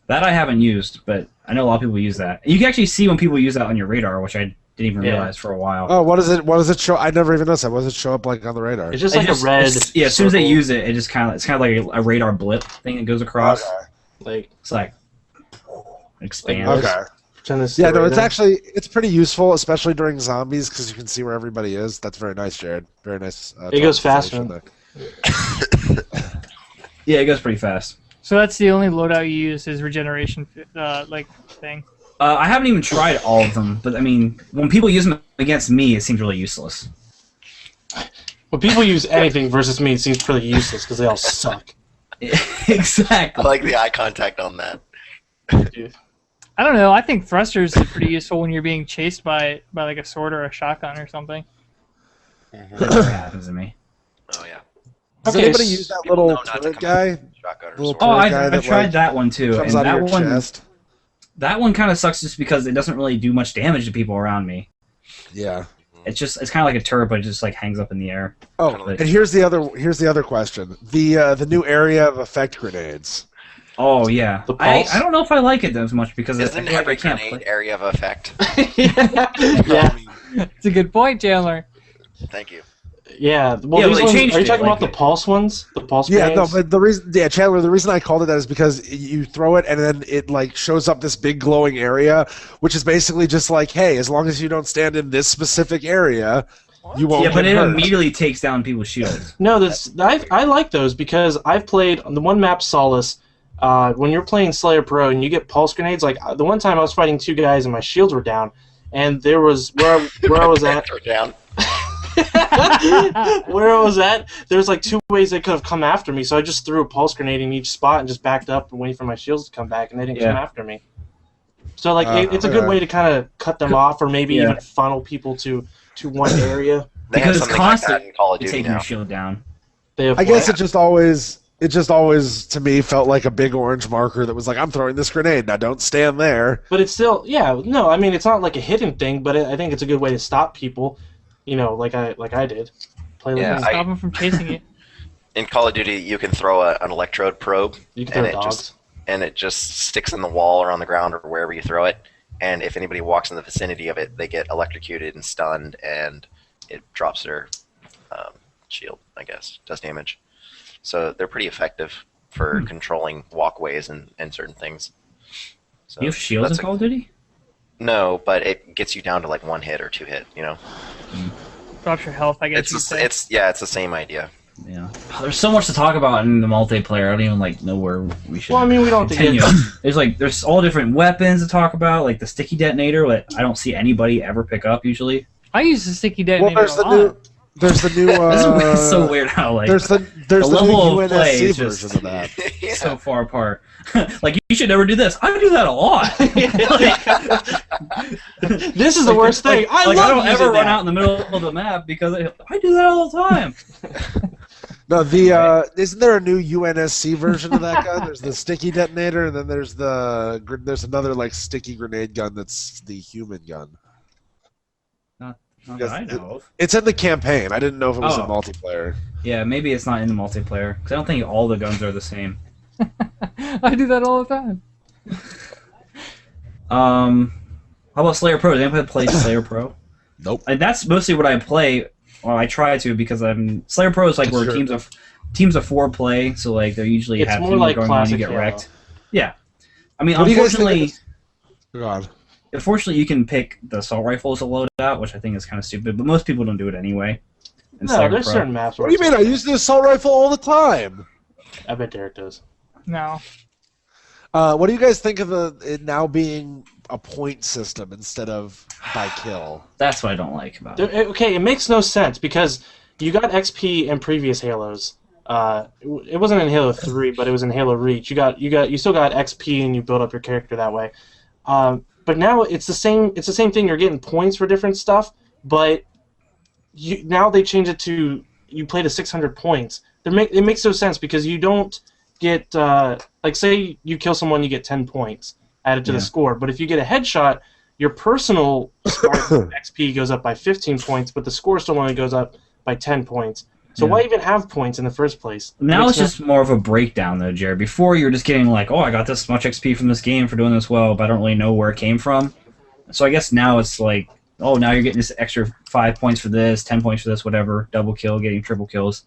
That I haven't used, but I know a lot of people use that. You can actually see when people use that on your radar, which I didn't even Yeah. realize for a while. Oh, what does it show? I never even noticed that. What does it show up like on the radar? It's just It like just- a red. yeah, as soon as they circle. use it, it's kind of like a radar blip thing that goes across. Okay. like It's like expands. Okay. pretend this is Yeah, the no, it's radar. it's pretty useful, especially during zombies, because you can see where everybody is. That's very nice, Jared. Very nice. It goes faster. there. Yeah, it goes pretty fast. So that's the only loadout you use is regeneration, thing. I haven't even tried all of them, but I mean, when people use them against me, it seems really useless. When people use anything versus me, it seems pretty useless because they all suck. I Exactly. like the eye contact on that. Dude. I don't know. I think thrusters is pretty useful when you're being chased by like a sword or a shotgun or something. That never happens to me. Oh yeah. Does Okay, anybody s- use that People little know not to turret come guy? Shotgun or Little sword. Oh, turret I guy that tried like, that one too, comes and out of that your one chest? that one kind of sucks just because it doesn't really do much damage to people around me. Yeah. It's kind of like a turret, but it just like hangs up in the air. Oh, Kinda like- and here's the other question: the new area of effect grenades. Oh yeah, The pulse? I don't know if I like it as much because I Isn't feel like every I can't grenade play. area of effect? yeah, It's a good point, Chandler. Thank you. yeah. Well, Yeah, these well, they ones, changed are you it, talking like about the pulse ones? The pulse Yeah, no, grenades? but Chandler, the reason I called it that is because you throw it and then it like shows up this big glowing area, which is basically just like, hey, as long as you don't stand in this specific area, you won't Yeah, but get it hurt. immediately takes down people's shields. No, I like those because I've played on the one map Solace. When you're playing Slayer Pro and you get pulse grenades, like the one time I was fighting 2 guys and my shields were down, and there was where I was at. Throw it down. Where I was at, there's like 2 ways they could have come after me, so I just threw a pulse grenade in each spot and just backed up and waited for my shields to come back, and they didn't come Yeah. after me. So like it's a okay. good way to kind of cut them off, or maybe Yeah. even funnel people to one area. They Because have it's something like that constant in Call of It's Duty taking now. your shield down. They have I guess what? it just always to me felt like a big orange marker that was like, I'm throwing this grenade now. Don't stand there. But it's still, yeah, no, I mean it's not like a hidden thing, but I think it's a good way to stop people. You know, like I did. Play like Yeah, me. Stop them from chasing you. In Call of Duty, you can throw an electrode probe, You can throw and dogs. it just sticks in the wall or on the ground or wherever you throw it. And if anybody walks in the vicinity of it, they get electrocuted and stunned, and it drops their shield. I guess does damage. So they're pretty effective for controlling walkways and certain things. So You have shields in that's Call of Duty? No, but it gets you down to like 1 hit or 2 hit. You know, Drops your health, I guess you'd say. it's the same idea. Yeah. There's so much to talk about in the multiplayer. I don't even know where we should. Well, I mean, we don't have to continue. get. There's all different weapons to talk about, like the sticky detonator. That I don't see anybody ever pick up usually. I use the sticky Well, detonator a lot. there's the new. This is so weird how There's the level new of play UNSC is just version of that. Yeah. so far apart. Like you should never do this. I do that a lot. This is the worst thing. I love I don't ever using run that. out in the middle of the map because I do that all the time. No, isn't there a new UNSC version of that gun? There's the sticky detonator, and then there's another like sticky grenade gun that's the human gun. Not that I know of. It's in the campaign. I didn't know if it was in Oh. multiplayer. Yeah, maybe it's not in the multiplayer because I don't think all the guns are the same. I do that all the time. How about Slayer Pro? Does anybody play Slayer Pro? Nope. And that's mostly what I play. Or I try to because Slayer Pro is like where Sure. teams of 4 play. So like they usually It's have more teams like going on and you classic get Halo. wrecked. Yeah, I mean What do you guys think of unfortunately, this? Go on. unfortunately you can pick the assault rifle as a loadout, which I think is kind of stupid. But most people don't do it anyway. in No, Slayer there's Pro. certain maps. What do you mean? I use the assault rifle all the time. I bet Derrick does. No. What do you guys think of it now being a point system instead of by kill? That's what I don't like about it. Okay, it makes no sense because you got XP in previous Halos. It wasn't in Halo 3, but it was in Halo Reach. You still got XP and you build up your character that way. But now it's the same. It's the same thing. You're getting points for different stuff, but now they change it to you play to 600 points. It makes no sense because you don't get like say you kill someone, you get 10 points added to the score. But if you get a headshot, your personal XP goes up by 15 points, but the score still only goes up by 10 points. So why even have points in the first place? Now it's just more of a breakdown, though, Jared. Before, you were just getting like, oh, I got this much XP from this game for doing this well, but I don't really know where it came from. So I guess now it's like, oh, now you're getting this extra 5 points for this, 10 points for this, whatever. Double kill, getting triple kills.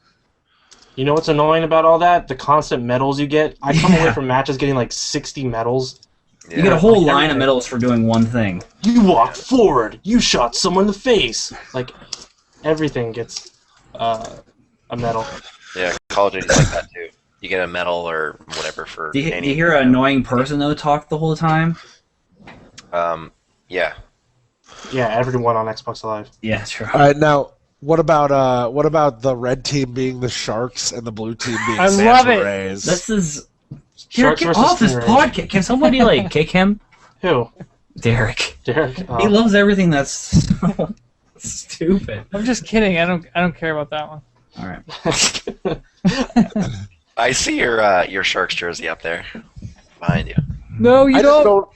You know what's annoying about all that? The constant medals you get. I come away from matches getting like 60 medals. Yeah. You get a whole Like line of everything. medals for doing one thing. You walked forward. You shot someone in the face. Like, everything gets a medal. Yeah, Call of Duty's like that too. You get a medal or whatever for Do you any. hear an annoying person, though, talk the whole time? Yeah. Yeah, everyone on Xbox Live. Yeah, sure. All right, now what about the red team being the Sharks and the blue team being I Santa love it. Rays? This is... Here, Sharks get versus off this Stingrays. podcast. Can somebody, kick him? Who? Derrick. Derrick? He loves everything that's so stupid. I'm just kidding. I don't care about that one. All right. I see your Sharks jersey up there behind you. No, you don't.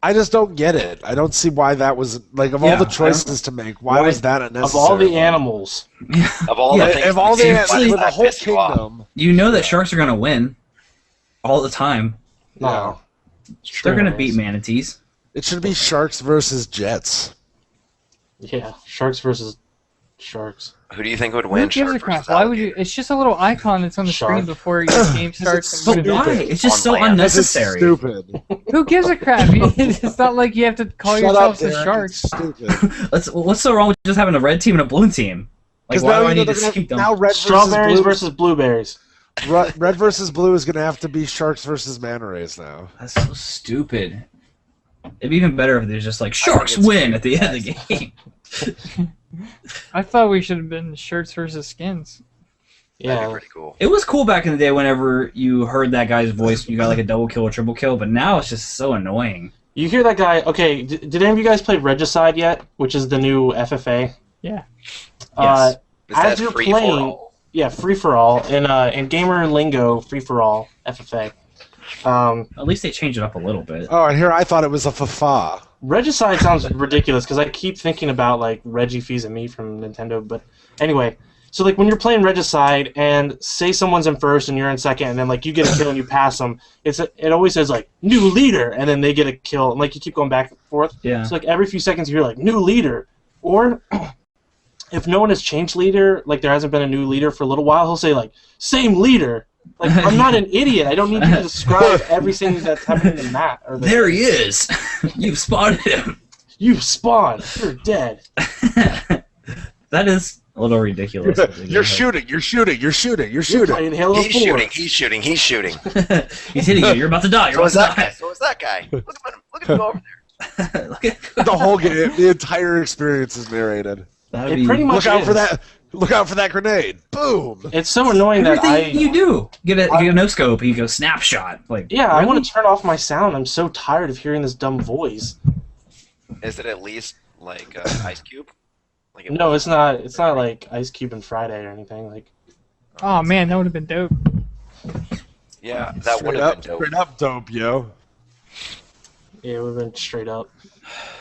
I just don't get it. I don't see why that was like of Yeah, all the I choices to make. Why was that unnecessary? Of all the animals. Of all Yeah, the things, of all the why animals, does with the that whole piss you off? kingdom. You know that sharks are going to win all the time. No. They're going to beat manatees. It should be Sharks versus Jets. Yeah, Sharks versus Sharks. Who do you think would Who win? gives a Shark crap? versus Why would you? alligator? It's just a little icon that's on the screen Shark. before your game starts. But And you why? put it It's just so On land. This is unnecessary. stupid. Who gives a crap? It's not like you have to call Shut up, yourselves the Derek. Sharks. It's stupid. What's so wrong with just having a red team and a blue team? Like, Because why do I now, need to they're gonna see have, them? now red Strawberries versus versus blueberries. blue. Red versus blue is going to have to be Sharks versus Manta Rays now. That's so stupid. It'd be even better if there's just like I think sharks it's win at the end of the game. I thought we should have been shirts versus skins. That'd be Yeah. pretty cool. It was cool back in the day whenever you heard that guy's voice, you got like a double kill or triple kill, but now it's just so annoying. You hear that guy? Okay, did any of you guys play Regicide yet? Which is the new FFA? Yeah. Yes. Is As that you're free playing, for all? yeah, free for all in gamer lingo, free for all FFA. At least they changed it up a little bit. Oh, and here I thought it was a fa. Regicide sounds ridiculous because I keep thinking about like Reggie Fils-Aimé from Nintendo. But anyway, so like when you're playing Regicide and say someone's in first and you're in second, and then like you get a kill and you pass them, it always says like new leader, and then they get a kill, and like you keep going back and forth. Yeah. So like every few seconds you hear like new leader, or if no one has changed leader, like there hasn't been a new leader for a little while, he'll say like same leader. Like I'm not an idiot. I don't need you to describe everything that's happening in the map. Or There he is. You've spotted him. You spawned. You're dead. That is a little ridiculous. You're shooting. You're shooting. You're shooting. You're You're shooting. playing Halo 4. He's shooting. He's shooting. He's shooting. He's hitting you. You're about to die. You're So is about that to guy. So is that guy. Look at him over there. die. Look at The whole game, the entire experience is narrated. that'd It be pretty much Look out is. for that! Look out for that grenade! Boom! It's so annoying that everything I. you do. Get a no scope and you go snapshot. Like Yeah, I really? want to turn off my sound. I'm so tired of hearing this dumb voice. Is it at least like Ice Cube? Like it No, was? it's not. It's not like Ice Cube and Friday or anything. Like, Oh man, that would have been dope. Yeah, that would Straight have up, been dope. straight up dope, yo. yeah, it would have been straight up.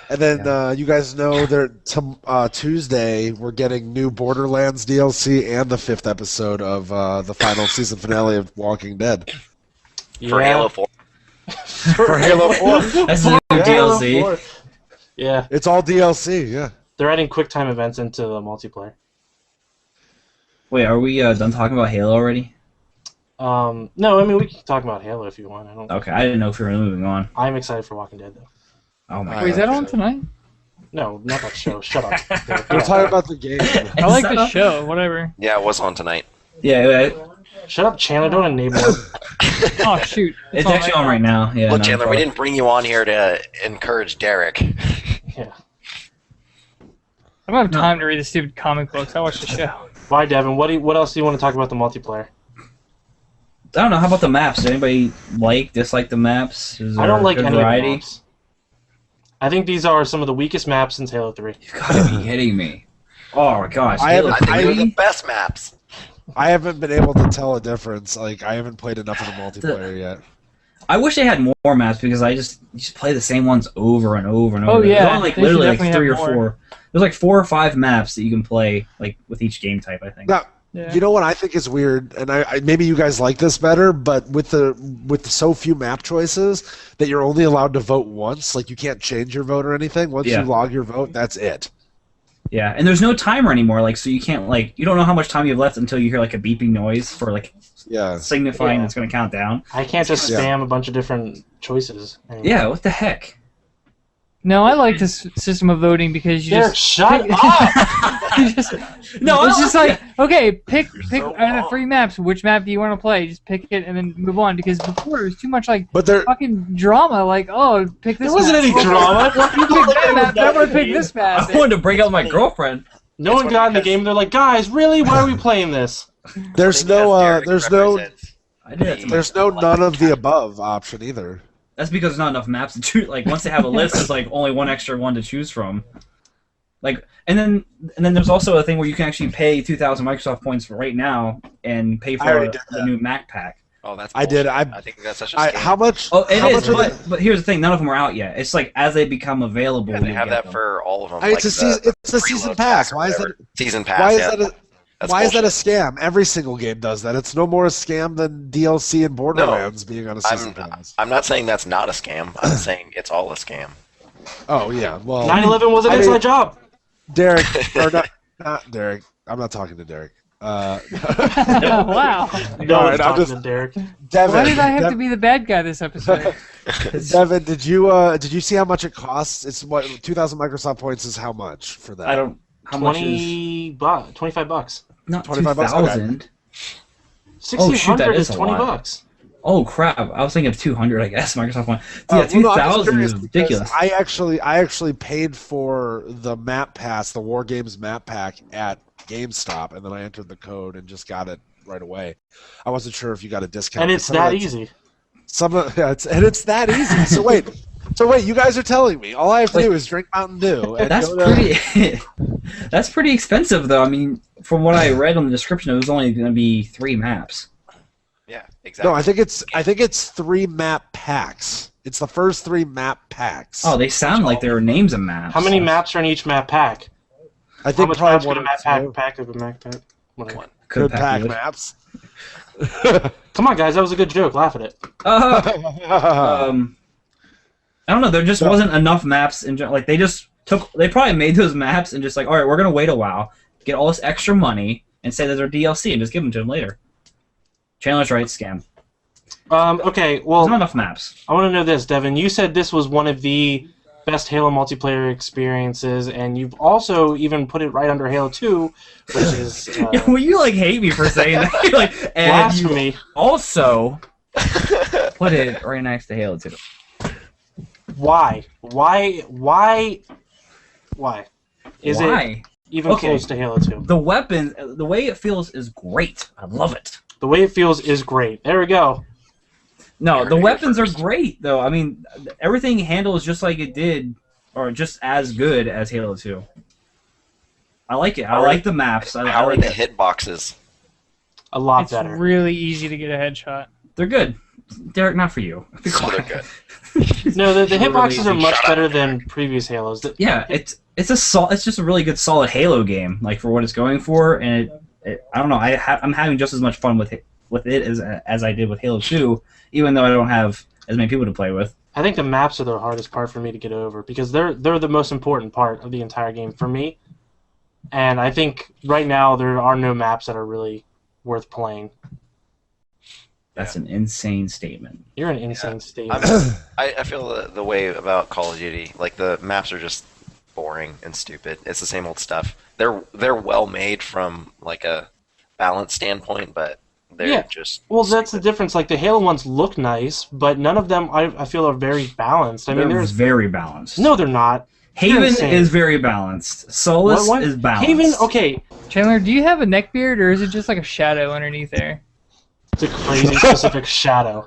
And then you guys know that Tuesday we're getting new Borderlands DLC and the 5th episode of the final season finale of Walking Dead. For Halo 4. For Halo 4. That's the new Halo DLC. 4. Yeah, It's all DLC, yeah. they're adding QuickTime events into the multiplayer. Wait, are we done talking about Halo already? No, I mean we can talk about Halo if you want. I don't. Okay, I didn't know if we were moving on. I'm excited for Walking Dead though. Oh my I Wait, is god. that on tonight? No, not that show. Shut up. We're talking about the game. I like Is the that show. Whatever. Yeah, it was on tonight. Yeah, Shut up, Chandler. Don't enable it. Oh shoot. it's actually on right now. Yeah. Look, no, Chandler, we didn't bring you on here to encourage Derrick. Yeah. I don't have time to read the stupid comic books. I watch the show. Why, Devin? What else do you want to talk about the multiplayer? I don't know. How about the maps? Does anybody dislike the maps? Is I there don't like good any of the variety? maps. I think these are some of the weakest maps since Halo 3. You gotta be kidding me. Oh my gosh. I Halo haven't- I think they're 3? the best maps. I haven't been able to tell a difference. Like, I haven't played enough of the multiplayer yet. I wish they had more maps because you just play the same ones over and over and over. Oh, yeah, There's only, like they should literally like definitely 3 or have more. 4. There's like 4 or 5 maps that you can play like with each game type. I think. Now, Yeah. you know what I think is weird, and I maybe you guys like this better, but with so few map choices that you're only allowed to vote once, like you can't change your vote or anything. Once Yeah. you log your vote, that's it. Yeah, and there's no timer anymore. Like, so you can't you don't know how much time you have left until you hear like a beeping noise for like Yeah. signifying Yeah. it's going to count down. I can't just Yeah. spam a bunch of different choices. anymore. Yeah, what the heck? No, I like this system of voting because you Derrick, just shut pick- up! you just No, it's just like okay, pick so out of wrong. 3 maps. Which map do you want to play? Just pick it and then move on. Because before it was too much like But there, fucking drama. Like oh, pick this. There wasn't map. any drama. You pick that map. I'm gonna pick this map. I wanted to break out my girlfriend. No one got in the game and they're like, guys, really? Why are we playing this? there's no, there's no I did that to my There's no none of the above option either. That's because there's not enough maps to choose. Like once they have a list, there's like only one extra one to choose from. Like and then there's also a thing where you can actually pay 2,000 Microsoft points for right now and pay I for already did the that. new Mac pack. Oh, that's I did. bullshit. I- I think that's such a scam. How much? Oh, it how is, much are but here's the thing: none of them are out yet. It's like as they become available, Yeah, they you'll have get that them. for all of them. It's a season. It's a preload season pack pass. or Why is whatever. that? Season pass? Why is yeah. that? That's Why is that a bullshit. scam? Every single game does that. It's no more a scam than DLC and Borderlands being on a season pass. I'm not saying that's not a scam. I'm saying it's all a scam. Oh yeah. Well, 9/11 was an I mean- inside job. Derrick, or not Derrick. I'm not talking to Derrick. wow. No Alright, one's I'm talking just- to Derrick. Devin, Why did I have to be the bad guy this episode? Devin, did you see how much it costs? It's what 2,000 Microsoft points is how much for that? I don't. How much is 25 bucks. not 25 bucks? 2,000? 1,600 is is a 20 lot. bucks. Oh crap! I was thinking of 200. I guess Microsoft one. Yeah, Well, no, I'm just 2,000 curious is because ridiculous. I actually paid for the map pass, the War Games map pack at GameStop, and then I entered the code and just got it right away. I wasn't sure if you got a discount. And it's Some of that that's- easy. it's that easy. So wait, you guys are telling me all I have to do is drink Mountain Dew. And That's go to- pretty. That's pretty expensive, though. I mean, from what I read on the description, it was only going to be 3 maps. Yeah, exactly. No, I think it's 3 map packs. It's the first 3 map packs. Oh, they sound like there are names of maps. How many maps are in each map pack? I How think much probably maps one could a or map two. pack of a map pack? Whatever. One. Could pack you. maps. Come on, guys, that was a good joke. Laugh at it. I don't know. There just wasn't enough maps in general. Like they probably made those maps and just like, all right, we're gonna wait a while, get all this extra money, and say that they're DLC and just give them to them later. Chandler's right, scam. Okay, There's well, not enough maps. I want to know this, Devin. You said this was one of the best Halo multiplayer experiences, and you've also even put it right under Halo 2, which is Well, you like hate me for saying that. You're like, and you blasphemy. also put it right next to Halo 2. Why? Why? Is it Why? even Okay. close to Halo 2? The weapon, the way it feels is great. I love it. The way it feels is great. There we go. No, You're the here weapons are first. great though. I mean, everything handles just like it did, or just as good as Halo 2. I like it. I How are- like the maps. I How are like the it. hit boxes? A lot It's better. really easy to get a headshot. They're good. Derrick, not for you. Be So they're quiet. good. No, the Really hitboxes are easy. much Shut up, better Derek. than previous Halos. Yeah, it's just a really good solid Halo game, like for what it's going for, and I don't know. I'm having just as much fun with it as I did with Halo 2, even though I don't have as many people to play with. I think the maps are the hardest part for me to get over because they're the most important part of the entire game for me. And I think right now there are no maps that are really worth playing. That's an insane statement. You're an insane state. I feel the way about Call of Duty. Like the maps are just boring and stupid. It's the same old stuff. They're well made from like a balance standpoint, but they're Yeah. just Well, that's the stupid. difference. Like the Halo ones look nice, but none of them I feel are very balanced. I mean, They're there's very balanced. no, they're not. You're Haven insane. is very balanced. Solus What? is balanced. Haven, okay, Chandler, do you have a neck beard or is it just like a shadow underneath there? it's a crazy specific shadow.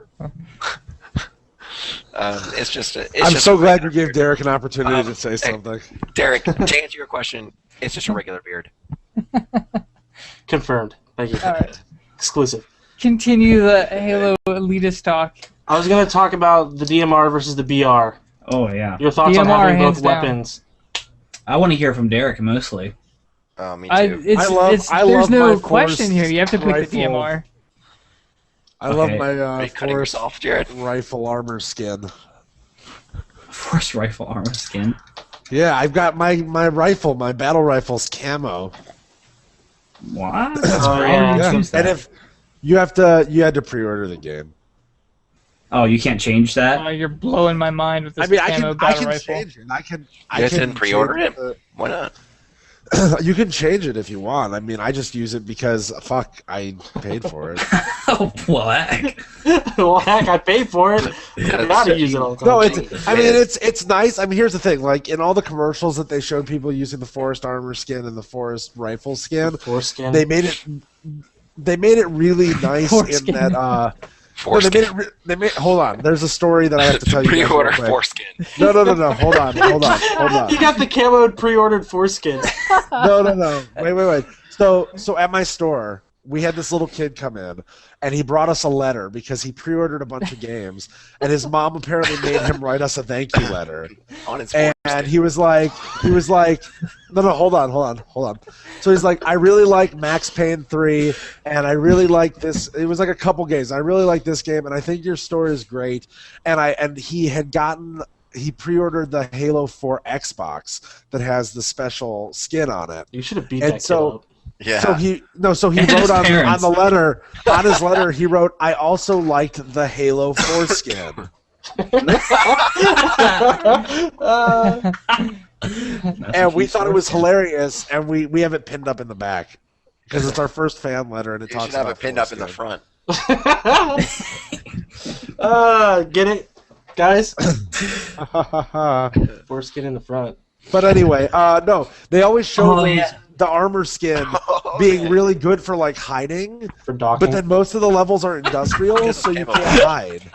It's just. I'm just so a glad you regular gave beard. Derek an opportunity to say something. Derek, to answer your question, it's just a regular beard. Confirmed. Thank you. All right. Exclusive. Continue the Halo elitist talk. I was gonna talk about the DMR versus the BR. Oh yeah, Your thoughts on DMR, having hands both down. weapons? I want to hear from Derek mostly. Oh, me too. There's love no my question Force here. You have to pick rifle. the DMR. I love Okay. my Are you cutting Force yourself, Jared? rifle armor skin. Force rifle armor skin. Yeah, I've got my rifle, my battle rifle's camo. What? That's Oh, great. yeah. How do you Yeah, choose that? and if you had to pre-order the game. Oh, you can't change that. You're blowing my mind with this I mean, I camo can battle change rifle. it. I can didn't pre-order change it? Why not? You can change it if you want. I mean, I just use it because fuck, I paid for it. Oh, well, heck. Well, heck, I paid for it. Yeah, I gotta so use it all the time. No, it's nice. I mean, here's the thing. Like in all the commercials that they showed people using the Forest armor skin and the Forest rifle skin, Foreskin. they made it really nice in Foreskin. that. No, Foreskin. they made. Hold on. There's a story that I have to tell you. guys real Pre-order quick. foreskin. No. Hold on. You got the camoed pre-ordered foreskin. No. Wait. So at my store, we had this little kid come in, and he brought us a letter because he pre-ordered a bunch of games, and his mom apparently made him write us a thank you letter. On his And foreskin. he was like, no, hold on. So he's like, I really like Max Payne 3, and I really like this. It was like a couple games. I really like this game, and I think your store is great. And he pre-ordered the Halo 4 Xbox that has the special skin on it. You should have beat And that so- kid up. Yeah. So he And his wrote on parents. the letter, on his letter, he wrote, I also liked the Halo 4 skin. And we thought it was hilarious, and we have it pinned up in the back because it's our first fan letter, and it you talks should have about it pinned up in the foreskin. front. Get it, guys? Foreskin in the front. But anyway, no, they always show Oh, those, yeah. the armor skin Oh, being man. really good for like hiding, For docking. but then most of the levels are industrial, Because so of you camo. can't hide.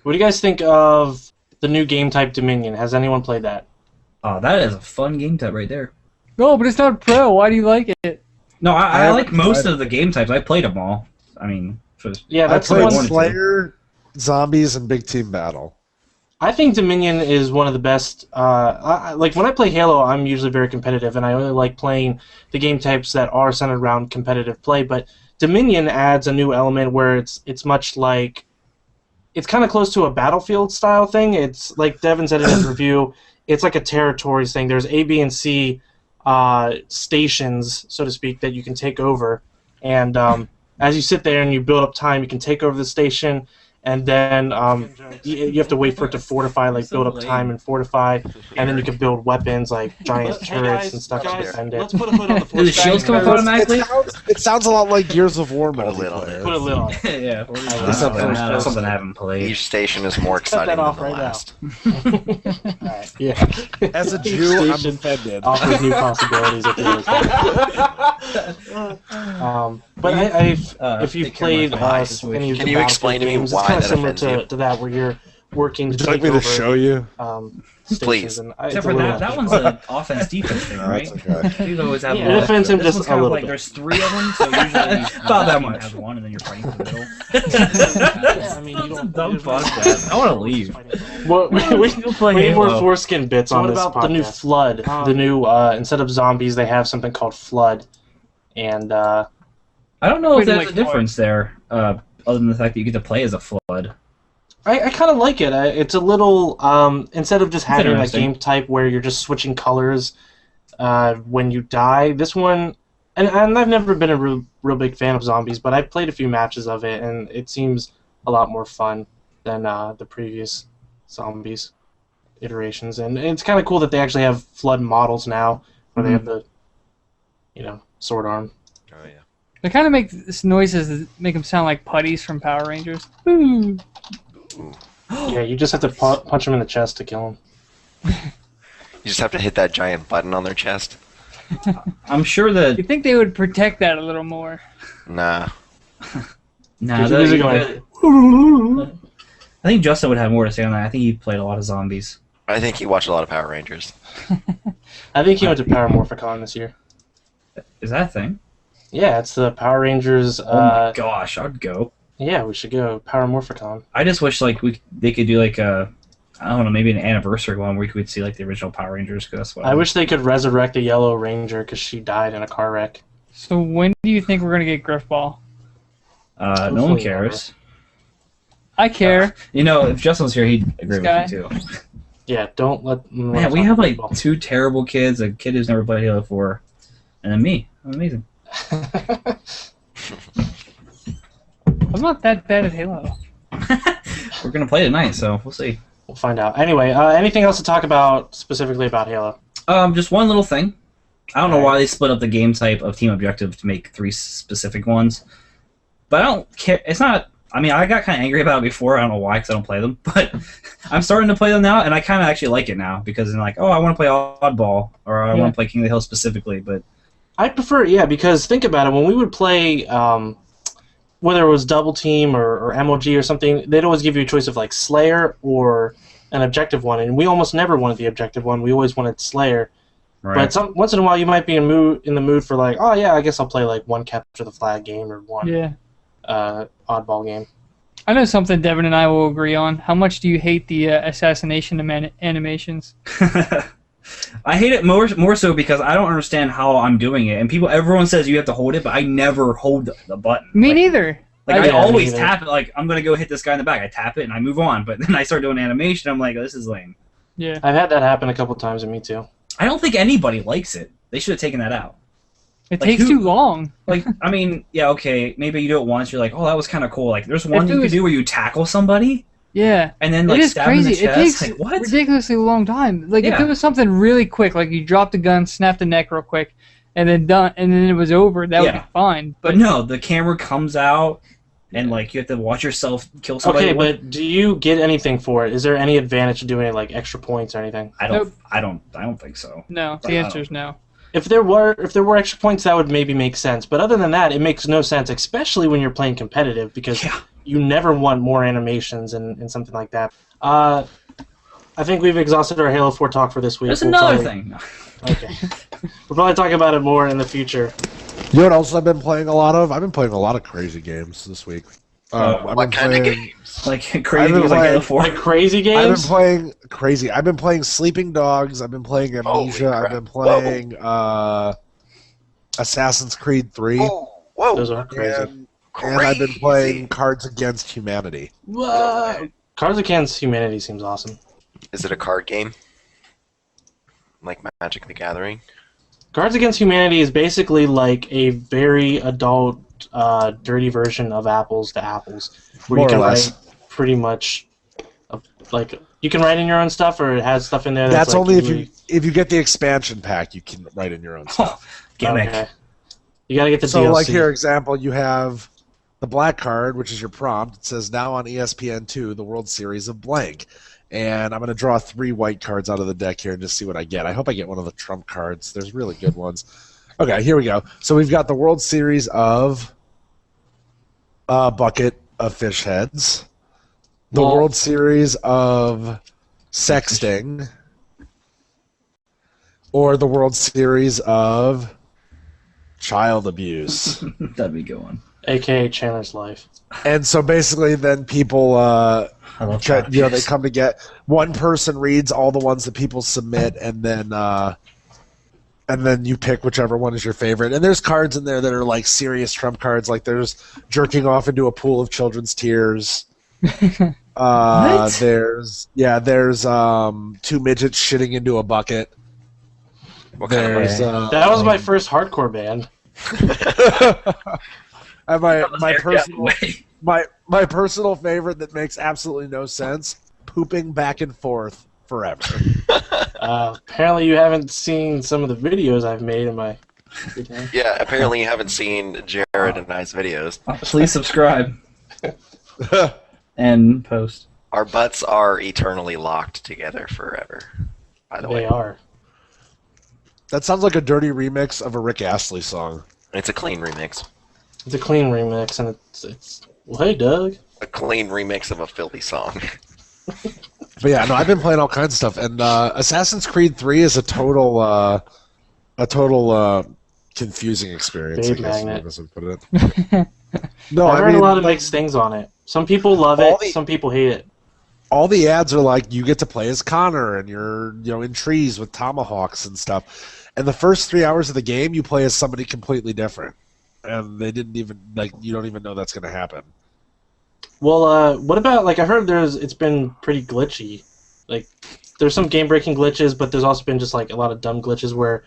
What do you guys think of the new game type Dominion? Has anyone played that? Oh, that is a fun game type right there. No, but it's not pro. Why do you like it? No, I haven't like most tried of the game types. I played them all. I mean, Yeah, I that's the played one. wanted to. Slayer, Zombies, and Big Team Battle. I think Dominion is one of the best. Like when I play Halo, I'm usually very competitive, and I only like playing the game types that are centered around competitive play. But Dominion adds a new element where it's much like it's kind of close to a Battlefield style thing. It's like Devin said in his review. It's like a territories thing. There's A, B, and C stations, so to speak, that you can take over, and as you sit there and you build up time, you can take over the station. And then you have to wait for it to fortify, like build up time and fortify, and then you can build weapons like giant turrets and stuff to defend it. Let's put a hood on the Do the shields come up automatically? It sounds a lot like Gears of War Put a lid on multiplayer. Put a lid on. Yeah, That's that's something I haven't played. Each station is more Cut exciting that off than the right now. last. Alright, yeah. As a Jew, I'm Station offended. offers new possibilities at the but if you've played any of Can the you explain to me games, why it's kind of that similar offends you? to that where you're working to Would you like take me to over show you? stations. Please. And Except for that one's an offense-defense thing, right? That's okay. These always have Yeah, one. it offends him This just one's a kind of little like bit. there's 3 of them, so usually About that team much. has one, and then you're fighting for the middle. Yeah, I mean, you That's a don't- dumb there's no- podcast. I want to leave. Well, we You'll play need more Halo. foreskin bits So on what this about podcast. The new flood, the new instead of zombies, they have something called flood, and I don't know if Pretty there's a like difference there, other than the fact that you get to play as a flood. I kind of like it. It's a little instead of just having a interesting. game type where you're just switching colors when you die. This one, and I've never been a real big fan of zombies, but I've played a few matches of it, and it seems a lot more fun than the previous zombies iterations. And it's kind of cool that they actually have flood models now, where they have the, sword arm. Oh yeah. They kind of make this noises that make them sound like putties from Power Rangers. Ooh. Yeah, you just have to punch them in the chest to kill them. You just have to hit that giant button on their chest. I'm sure that You'd think they would protect that a little more. Nah. nah, They're usually going, I think Justin would have more to say on that. I think he played a lot of zombies. I think you watch a lot of Power Rangers. I think he went to Power Morphicon this year. Is that a thing? Yeah, it's the Power Rangers. Oh my gosh, I'd go. Yeah, we should go Power Morphicon. I just wish like they could do like a, I don't know, maybe an anniversary one where we could see like the original Power Rangers. Cause that's what I wish they could resurrect the Yellow Ranger because she died in a car wreck. So when do you think we're going to get Griffball? No one Hopefully cares. I care. You know, if Justin was here, he'd agree This with you too. Yeah, don't let. Man, we have like 2 terrible kids, a kid who's never played Halo 4, and then me. I'm amazing. I'm not that bad at Halo. We're gonna play tonight, so we'll see. We'll find out. Anyway, anything else to talk about specifically about Halo? Just one little thing. I don't know why they split up the game type of Team Objective to make 3 specific ones, but I don't care. It's not. I mean, I got kind of angry about it before. I don't know why, because I don't play them. But I'm starting to play them now, and I kind of actually like it now because I'm like, oh, I want to play Oddball, or I want to play King of the Hill specifically. But I prefer, because think about it. When we would play, whether it was Double Team or MOG or something, they'd always give you a choice of like Slayer or an objective one, and we almost never wanted the objective one. We always wanted Slayer. right. But once in a while, you might be in the mood for like, oh yeah, I guess I'll play like one capture the flag game or one oddball game. I know something Devin and I will agree on. How much do you hate the assassination animations? I hate it more so because I don't understand how I'm doing it, and everyone says you have to hold it, but I never hold the button. Me neither. Like I Yeah, me always neither. tap it. Like I'm gonna go hit this guy in the back. I tap it and I move on, but then I start doing animation. I'm like, oh, this is lame. Yeah. I've had that happen a couple times, and me too. I don't think anybody likes it. They should have taken that out. It Like, takes who- too long. Like, I mean, yeah, okay, maybe you do it once. You're like, oh, that was kind of cool. Like, there's one If it you could was- do where you tackle somebody Yeah. and then It like is stab 'em in the crazy. It chest. takes Like, what? ridiculously long time. Like if Yeah. it was something really quick, like you dropped the gun, snapped the neck real quick, and then it was over, that would Yeah. be fine. But no, the camera comes out and like you have to watch yourself kill somebody. Okay, but do you get anything for it? Is there any advantage to doing it, like extra points or anything? I don't. Nope. I don't think so. No, I the don't answer is no. If there were extra points, that would maybe make sense. But other than that, it makes no sense, especially when you're playing competitive, because Yeah. you never want more animations and something like that. I think we've exhausted our Halo 4 talk for this week. There's another thing. Okay. We'll probably talk about it more in the future. You know what else I've been playing a lot of? I've been playing a lot of crazy games this week. What kind of games? Like crazy games like Halo 4. Like crazy games? I've been playing crazy. I've been playing Sleeping Dogs. I've been playing Amnesia. I've been playing Assassin's Creed 3. Whoa. Those are crazy. And I've been playing Cards Against Humanity. Whoa. Cards Against Humanity seems awesome. Is it a card game? Like Magic the Gathering? Cards Against Humanity is basically like a very adult, dirty version of Apples to Apples, where More you can or less. write pretty much, like you can write in your own stuff, or it has stuff in there. That's like only really... if you get the expansion pack, you can write in your own stuff. Gimmick. Okay. You gotta get the So, DLC. like here, example, you have the black card, which is your prompt. It says now on ESPN2, the World Series of blank. And I'm going to draw 3 white cards out of the deck here and just see what I get. I hope I get one of the trump cards. There's really good ones. Okay, here we go. So we've got the World Series of a bucket of fish heads, the Well- World Series of sexting, or the World Series of child abuse. That'd be a good one. AKA Chandler's Life. And so basically then people I love they come to get one person reads all the ones that people submit, and then you pick whichever one is your favorite. And there's cards in there that are like serious trump cards, like there's jerking off into a pool of children's tears. What? There's 2 midgets shitting into a bucket. What kind of There's That was my first hardcore band. and my personal Wait. my personal favorite that makes absolutely no sense: pooping back and forth forever. Apparently, you haven't seen some of the videos I've made in my free time. Yeah, apparently you haven't seen Jared and I's videos. Please subscribe and post. Our butts are eternally locked together forever, by the They way. are. That sounds like a dirty remix of a Rick Astley song. It's a clean remix. It's a clean remix, and it's. Well, hey, Doug. A clean remix of a filthy song. But yeah, no, I've been playing all kinds of stuff, and Assassin's Creed 3 is a total confusing experience. Babe I guess magnet. is the way to put it. No, I've I heard mean, a lot of like, mixed things on it. Some people love All it, the- some people hate it. all the ads are like you get to play as Connor, and you're in trees with tomahawks and stuff. And the first 3 hours of the game, you play as somebody completely different, and they didn't even you don't even know that's going to happen. Well, what about I heard it's been pretty glitchy. Like there's some game breaking glitches, but there's also been just a lot of dumb glitches where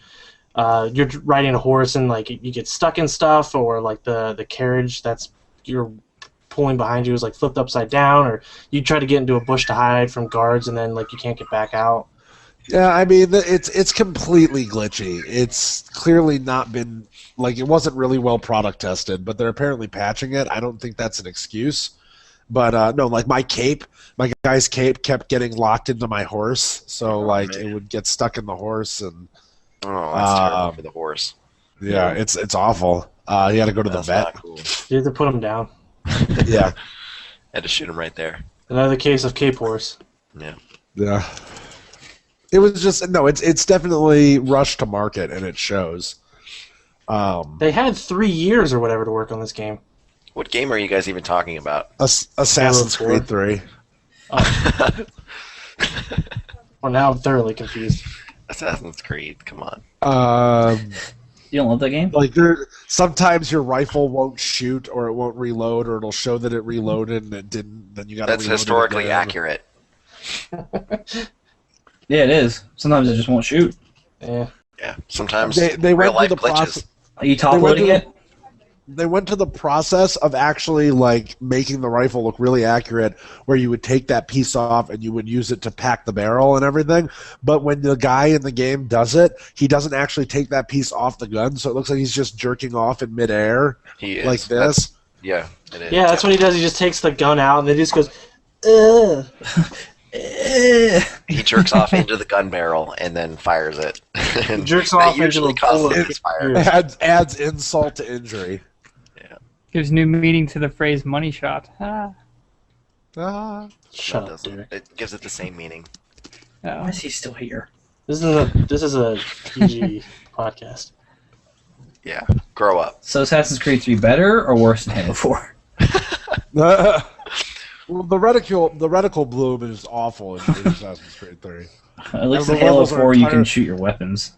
you're riding a horse and you get stuck in stuff, or the carriage that's you're pulling behind you is flipped upside down, or you try to get into a bush to hide from guards and then you can't get back out. Yeah, I mean it's completely glitchy. It's clearly not been it wasn't really well product tested, but they're apparently patching it. I don't think that's an excuse. But no, my guy's cape kept getting locked into my horse, so it would get stuck in the horse, and Oh, that's terrible for the horse. yeah, it's awful. You got to go to the That's vet. not cool. You have to put them down. Yeah, Had to shoot him right there. Another case of Cape Horse. Yeah. yeah. It was just no. It's definitely rushed to market, and it shows. They had 3 years or whatever to work on this game. What game are you guys even talking about? Assassin's Halo 4. Creed 3. Well, now I'm thoroughly confused. Assassin's Creed, come on. You don't love that game? Sometimes your rifle won't shoot, or it won't reload, or it'll show that it reloaded and it didn't. Then you got to. That's historically accurate. Yeah, it is. Sometimes it just won't shoot. Yeah. Yeah. Sometimes They real went through life the glitches. process. Are you top They went loading to it? They went to the process of actually making the rifle look really accurate, where you would take that piece off and you would use it to pack the barrel and everything. But when the guy in the game does it, he doesn't actually take that piece off the gun, so it looks like he's just jerking off in midair He is. like this. Yeah, it is. Yeah, that's what he does. He just takes the gun out and then he just goes, ugh. He jerks off into the gun barrel and then fires it. And Jerks that off into usually a pool causes of it to fire. tears. Adds insult to injury. Gives new meaning to the phrase "money shot." Ah. Shut No, it up, Derrick. It gives it the same meaning. No. Why is he still here? This is a PG podcast. Yeah, grow up. So Assassin's Creed 3 better or worse than Halo 4? Well, the reticle bloom is awful in Assassin's Creed 3. At least the in Halo levels are 4 you can entire- shoot your weapons.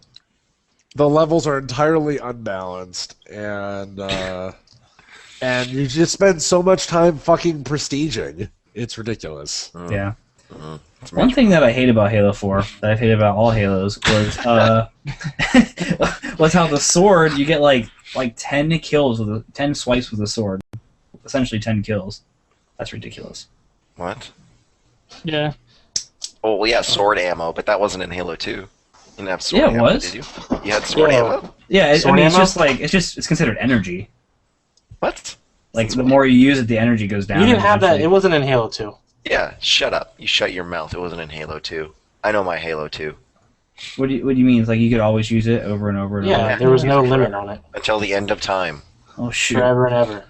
The levels are entirely unbalanced, and you just spend so much time fucking prestiging. It's ridiculous. Yeah. It's One thing that I hate about Halo 4, that I've hated about all Halos, was was how the sword, you get like 10 kills with 10 swipes with a sword. Essentially 10 kills. That's ridiculous. What? Yeah. Oh, well, yeah, sword ammo, but that wasn't in Halo 2. You didn't have sword Yeah, it ammo, was. did you? You had sword Yeah. ammo? Yeah, I Sword mean, it's ammo? just like it's considered energy. What? Like the more you use it, the energy goes down. You didn't have that. eventually. It wasn't in Halo 2. Yeah, shut up. You shut your mouth. It wasn't in Halo 2. I know my Halo 2. What do you mean? It's like you could always use it over and over and Yeah, over. there was no Use it limit forever. on it. Until the end of time. Oh shoot! Forever and ever.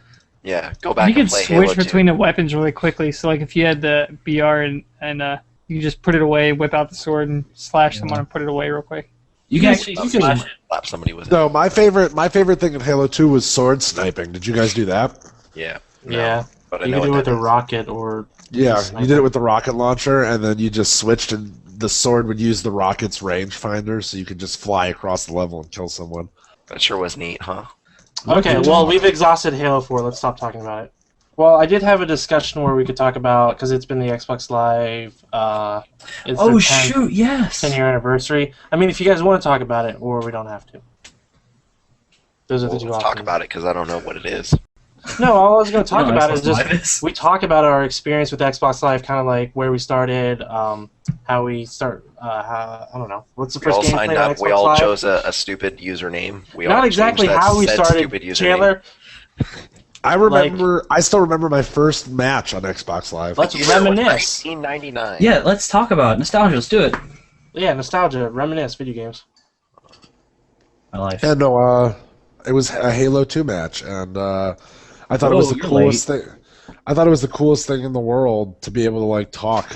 Yeah, go back You and could play Halo switch 2. between the weapons really quickly. So like if you had the BR and you just put it away, whip out the sword, and slash someone and put it away real quick. You can Yeah, actually you can- slash it. Slap somebody with it. No, my favorite thing in Halo 2 was sword sniping. Did you guys do that? Yeah. No, Yeah. But I You know could do it what with a that is. rocket or. Yeah, sniper. you did it with the rocket launcher, and then you just switched, and the sword would use the rocket's rangefinder, so you could just fly across the level and kill someone. That sure was neat, huh? Okay, well, we've exhausted Halo 4. Let's stop talking about it. Well, I did have a discussion where we could talk about, because it's been the Xbox Live. It's Oh their 10th shoot! Yes. 10-year anniversary. I mean, if you guys want to talk about it, or we don't have to. Those are the Well, two let's options. talk about it, because I don't know what it is. No, all I was going to talk No, about Xbox is just Live is. we talk about our experience with Xbox Live, kind of like where we started, how we start. I don't know. What's the We first all game signed played on up. Xbox We all Live? chose a stupid username. We all Not changed exactly that how we said started, stupid username. Chandler. I still remember my first match on Xbox Live. Let's The year was reminisce. 1999. Yeah, let's talk about it. Nostalgia. Let's do it. Yeah, nostalgia, reminisce, video games. My life. And no, it was a Halo 2 match, and I thought it was Whoa, the you're coolest thing. I thought it was the coolest thing in the world to be able to like talk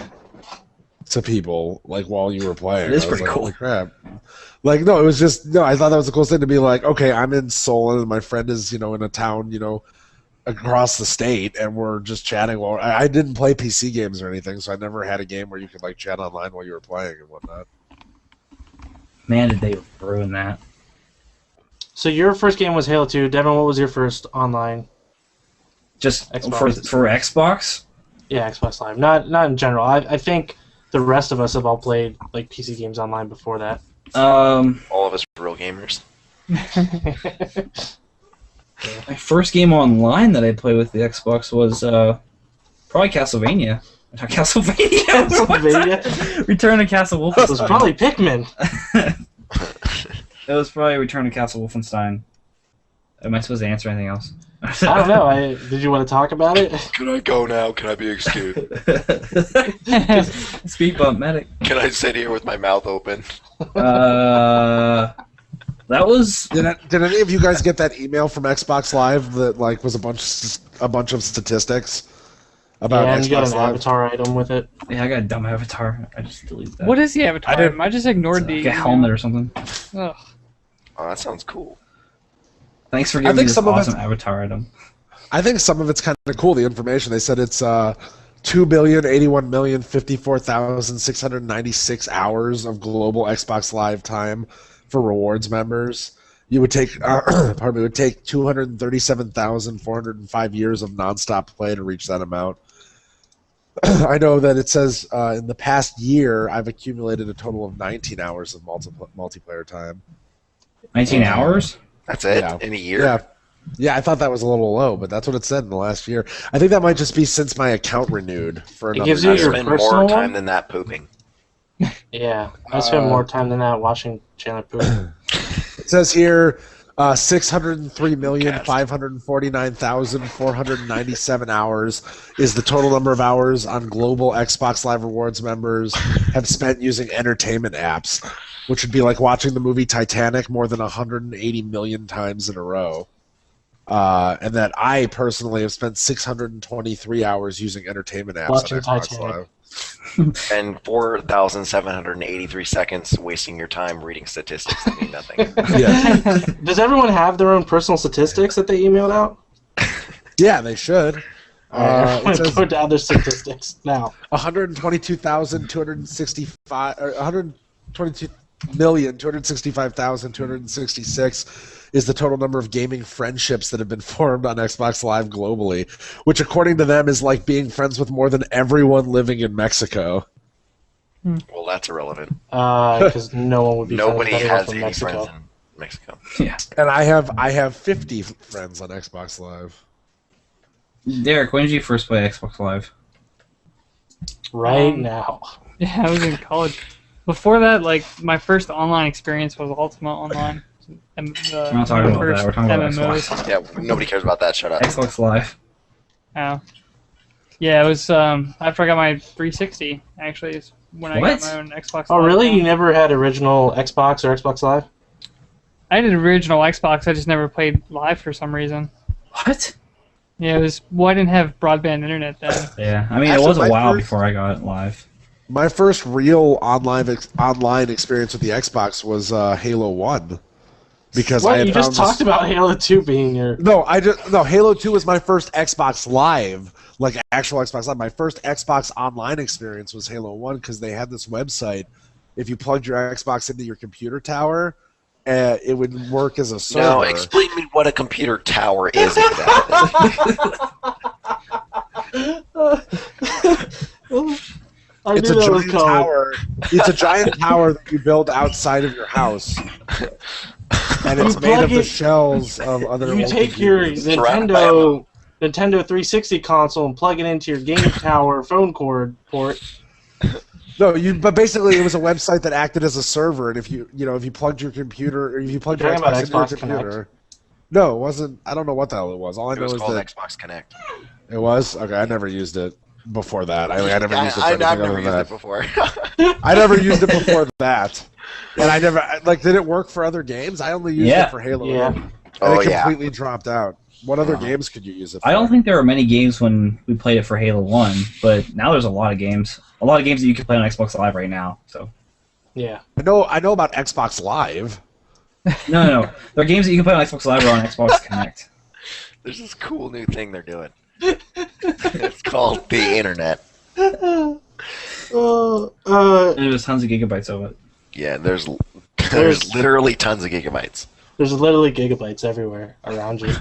to people like while you were playing. It is I was pretty like, cool. Holy crap! Like no, it was just no. I thought that was the coolest thing to be like, okay, I'm in Solon and my friend is in a town across the state, and we're just chatting. While I didn't play PC games or anything, so I never had a game where you could like chat online while you were playing and whatnot. Man, did they ruin that? So your first game was Halo 2. Devin, what was your first online? Just Xbox. for Xbox. Yeah, Xbox Live. Not in general. I think the rest of us have all played like PC games online before that. All of us real gamers. My first game online that I played with the Xbox was probably Castlevania. Not Castlevania. Castlevania? Return to Castle It was Wolfenstein. probably Pikmin. It was probably Return to Castle Wolfenstein. Am I supposed to answer anything else? I don't know. Did you want to talk about it? Can I go now? Can I be excused? Speed bump medic. Can I sit here with my mouth open? That was Did any of you guys get that email from Xbox Live that like was a bunch of statistics about Yeah, and you got Xbox an Live? avatar item with it. yeah. I got a dumb avatar. I just deleted that. What is the avatar? I didn't- I just ignored the Like a helmet or something. Ugh. Oh, that sounds cool. Thanks for I giving me think this some of awesome it's- avatar item. I think some of it's kind of cool. The information they said it's 2,081,054,696 hours of global Xbox Live time for rewards members. You would take, pardon me, it would take 237,405 years of nonstop play to reach that amount. I know that it says in the past year I've accumulated a total of 19 hours of multiplayer time. 19 hours. That's it? Yeah. In a year? Yeah. Yeah, I thought that was a little low, but that's what it said in the last year. I think that might just be since my account renewed for another gives you I year. your spend personal more one? time than that pooping. Yeah, I spent more time than that watching Chandler poop. It says here 603,549,497 hours is the total number of hours on global Xbox Live Rewards members have spent using entertainment apps, which would be like watching the movie Titanic more than 180 million times in a row. and that I personally have spent 623 hours using entertainment apps Watching on Xbox Titanic. Live. And 4,783 seconds wasting your time reading statistics that mean nothing. Yeah, Does everyone have their own personal statistics that they emailed out? yeah, they should. I'm It going to says go down their statistics now. 122,265 or 122,265,266 is the total number of gaming friendships that have been formed on Xbox Live globally, which according to them is like being friends with more than everyone living in Mexico. Well, that's irrelevant. Because no one would be Nobody friends with anyone has from any Mexico. friends in Mexico. Yeah. And I have 50 friends on Xbox Live. Derrick, when did you first play Xbox Live? Right now. Yeah, I was in college. Before that, like my first online experience was Ultima Online. And We're not talking about that. We're talking about MMOs. Xbox. Yeah, nobody cares about that. Shut up. Xbox Live. Oh. Yeah, it was after I got my 360. Actually, is when I What? got my own Xbox. Oh, Live really? account. You never had original Xbox or Xbox Live? I had an original Xbox. I just never played live for some reason. What? Yeah, it was. Well, I didn't have broadband internet then. Yeah, I mean, Actually, it was a my while first- before I got it live. My first real online experience with the Xbox was Halo 1. Because I What? had You found just talked about Halo 2 being your... No, Halo 2 was my first Xbox Live, like actual Xbox Live. My first Xbox Online experience was Halo 1 because they had this website. If you plugged your Xbox into your computer tower, it would work as a server. Now, explain to me what a computer tower is exactly. I It's knew a that was giant coming. tower. It's a giant tower that you build outside of your house, and it's You made plug of the it- shells of other. You old take your computers. Nintendo 360 console and plug it into your game tower phone cord port. No, but basically it was a website that acted as a server, and if you plugged your computer, or if you plugged your You're talking Xbox into your about Xbox computer. No, it wasn't. I don't know what the hell it was. All I It know was is called that Xbox Connect. it was. Okay, I never used it before that. I never used it for I've anything never other used than it that. before. I never used it before that, and I never did it work for other games. I only used Yeah. it for Halo. Yeah. And Oh, it yeah. completely dropped out. What other games could you use it for? I don't think there were many games when we played it for Halo 1, but now there's a lot of games. A lot of games that you can play on Xbox Live right now. So Yeah. I know about Xbox Live. No. There are games that you can play on Xbox Live or on Xbox Connect. There's this cool new thing they're doing. It's called the internet. Uh, There's tons of gigabytes of it. Yeah, there's There's- literally tons of gigabytes. there's literally gigabytes everywhere around you.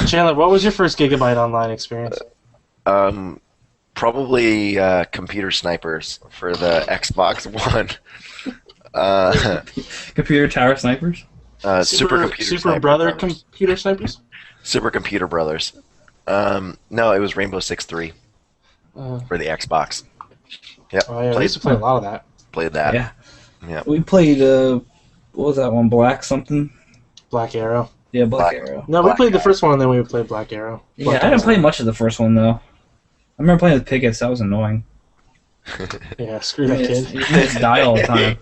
Chandler, what was your first gigabyte online experience? Probably computer snipers for the Xbox One. Computer tower snipers? Supercomputer Super Sniper Brother Brothers. Computer Snipers? Supercomputer Brothers. No, it was Rainbow Six 3 Uh, for the Xbox. Yep, oh yeah, I used to play a lot of that. played that. Yeah. Yeah. We played, what was that one? Black something? Black Arrow. Yeah, Black Black- Arrow. No, we Black played the Arrow. first one and then we played Black Arrow. Yeah, Black I didn't play Arrow. much of the first one, though. I remember playing with Pickets. That was annoying. Yeah, screw that kid. He just die all the time.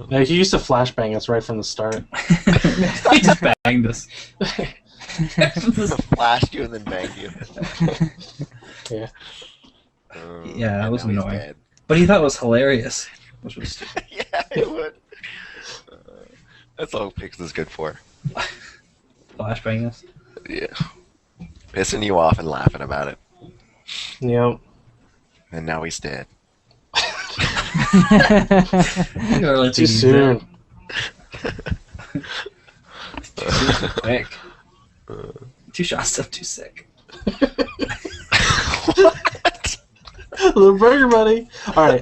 No, he used to flashbang us right from the start. He just banged us. Flashed you and then banged you. Yeah. Yeah, that and was now he's annoying. But he thought it was hilarious. Which was stupid. dead. Yeah, it would. That's all Pix is good for. Flashbang us. Yeah. Pissing you off and laughing about it. Yep. And now he's dead. Too soon. Quick. 2 shots still too sick. Little burger buddy. All right.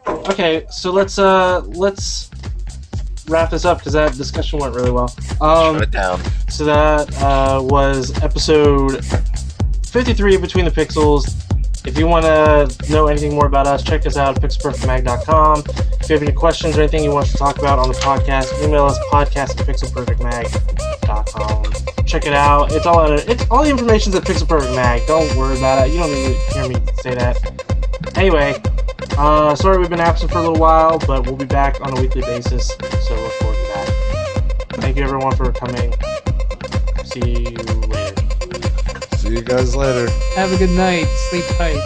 Okay, so let's wrap this up because that discussion went really well. Shut it down. So that was episode 53 of Between the Pixels. If you want to know anything more about us, check us out at pixelperfectmag.com. If you have any questions or anything you want us to talk about on the podcast, email us podcast@pixelperfectmag.com. Check it out. It's all the information's at Pixel Perfect Mag. Don't worry about it. You don't need to hear me say that. Anyway, sorry we've been absent for a little while, but we'll be back on a weekly basis, so look forward to that. Thank you everyone for coming. See you later. See you guys later. Have a good night. Sleep tight.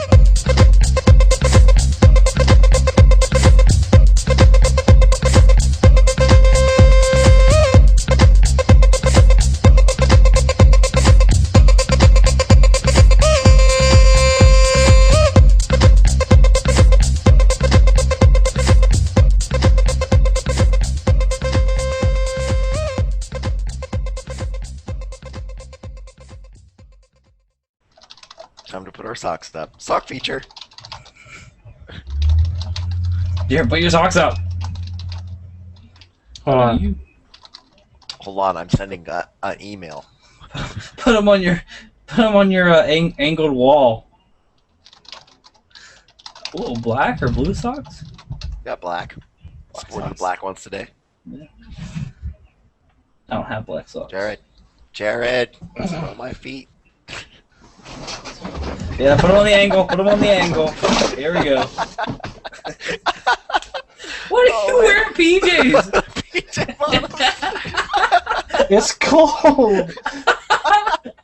Time to put our socks up. Sock feature. Here, put your socks up. Hold on. You Hold on, I'm sending an email. put them on your angled wall. Ooh, black or blue socks? Got black. Sporting the black ones today. I don't have black socks. Jared, on my feet. Yeah, put them on the angle. Put them on the angle. Here we go. What are you wearing, PJs? PJ bottoms. It's cold,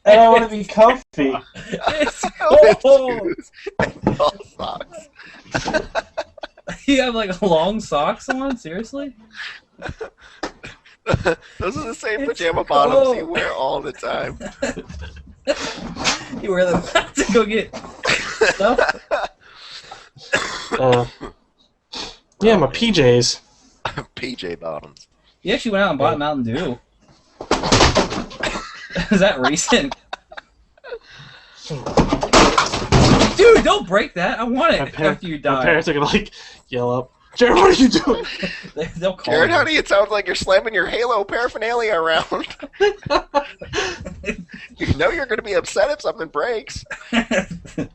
and I want to be comfy. It's With cold. shoes and all socks. You have like long socks on? Seriously? Those are the same It's pajama bottoms cold. you wear all the time. You wear them to go get stuff? Yeah, my PJs. PJ bottoms. You actually went out and bought Mountain Dew. Is that recent? Dude, don't break that. I want it after you My die. parents are gonna like yell up. Jared, what are you doing? They'll call Jared, you. honey, it sounds like you're slamming your Halo paraphernalia around. You know you're going to be upset if something breaks. Are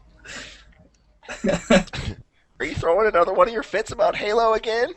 you throwing another one of your fits about Halo again?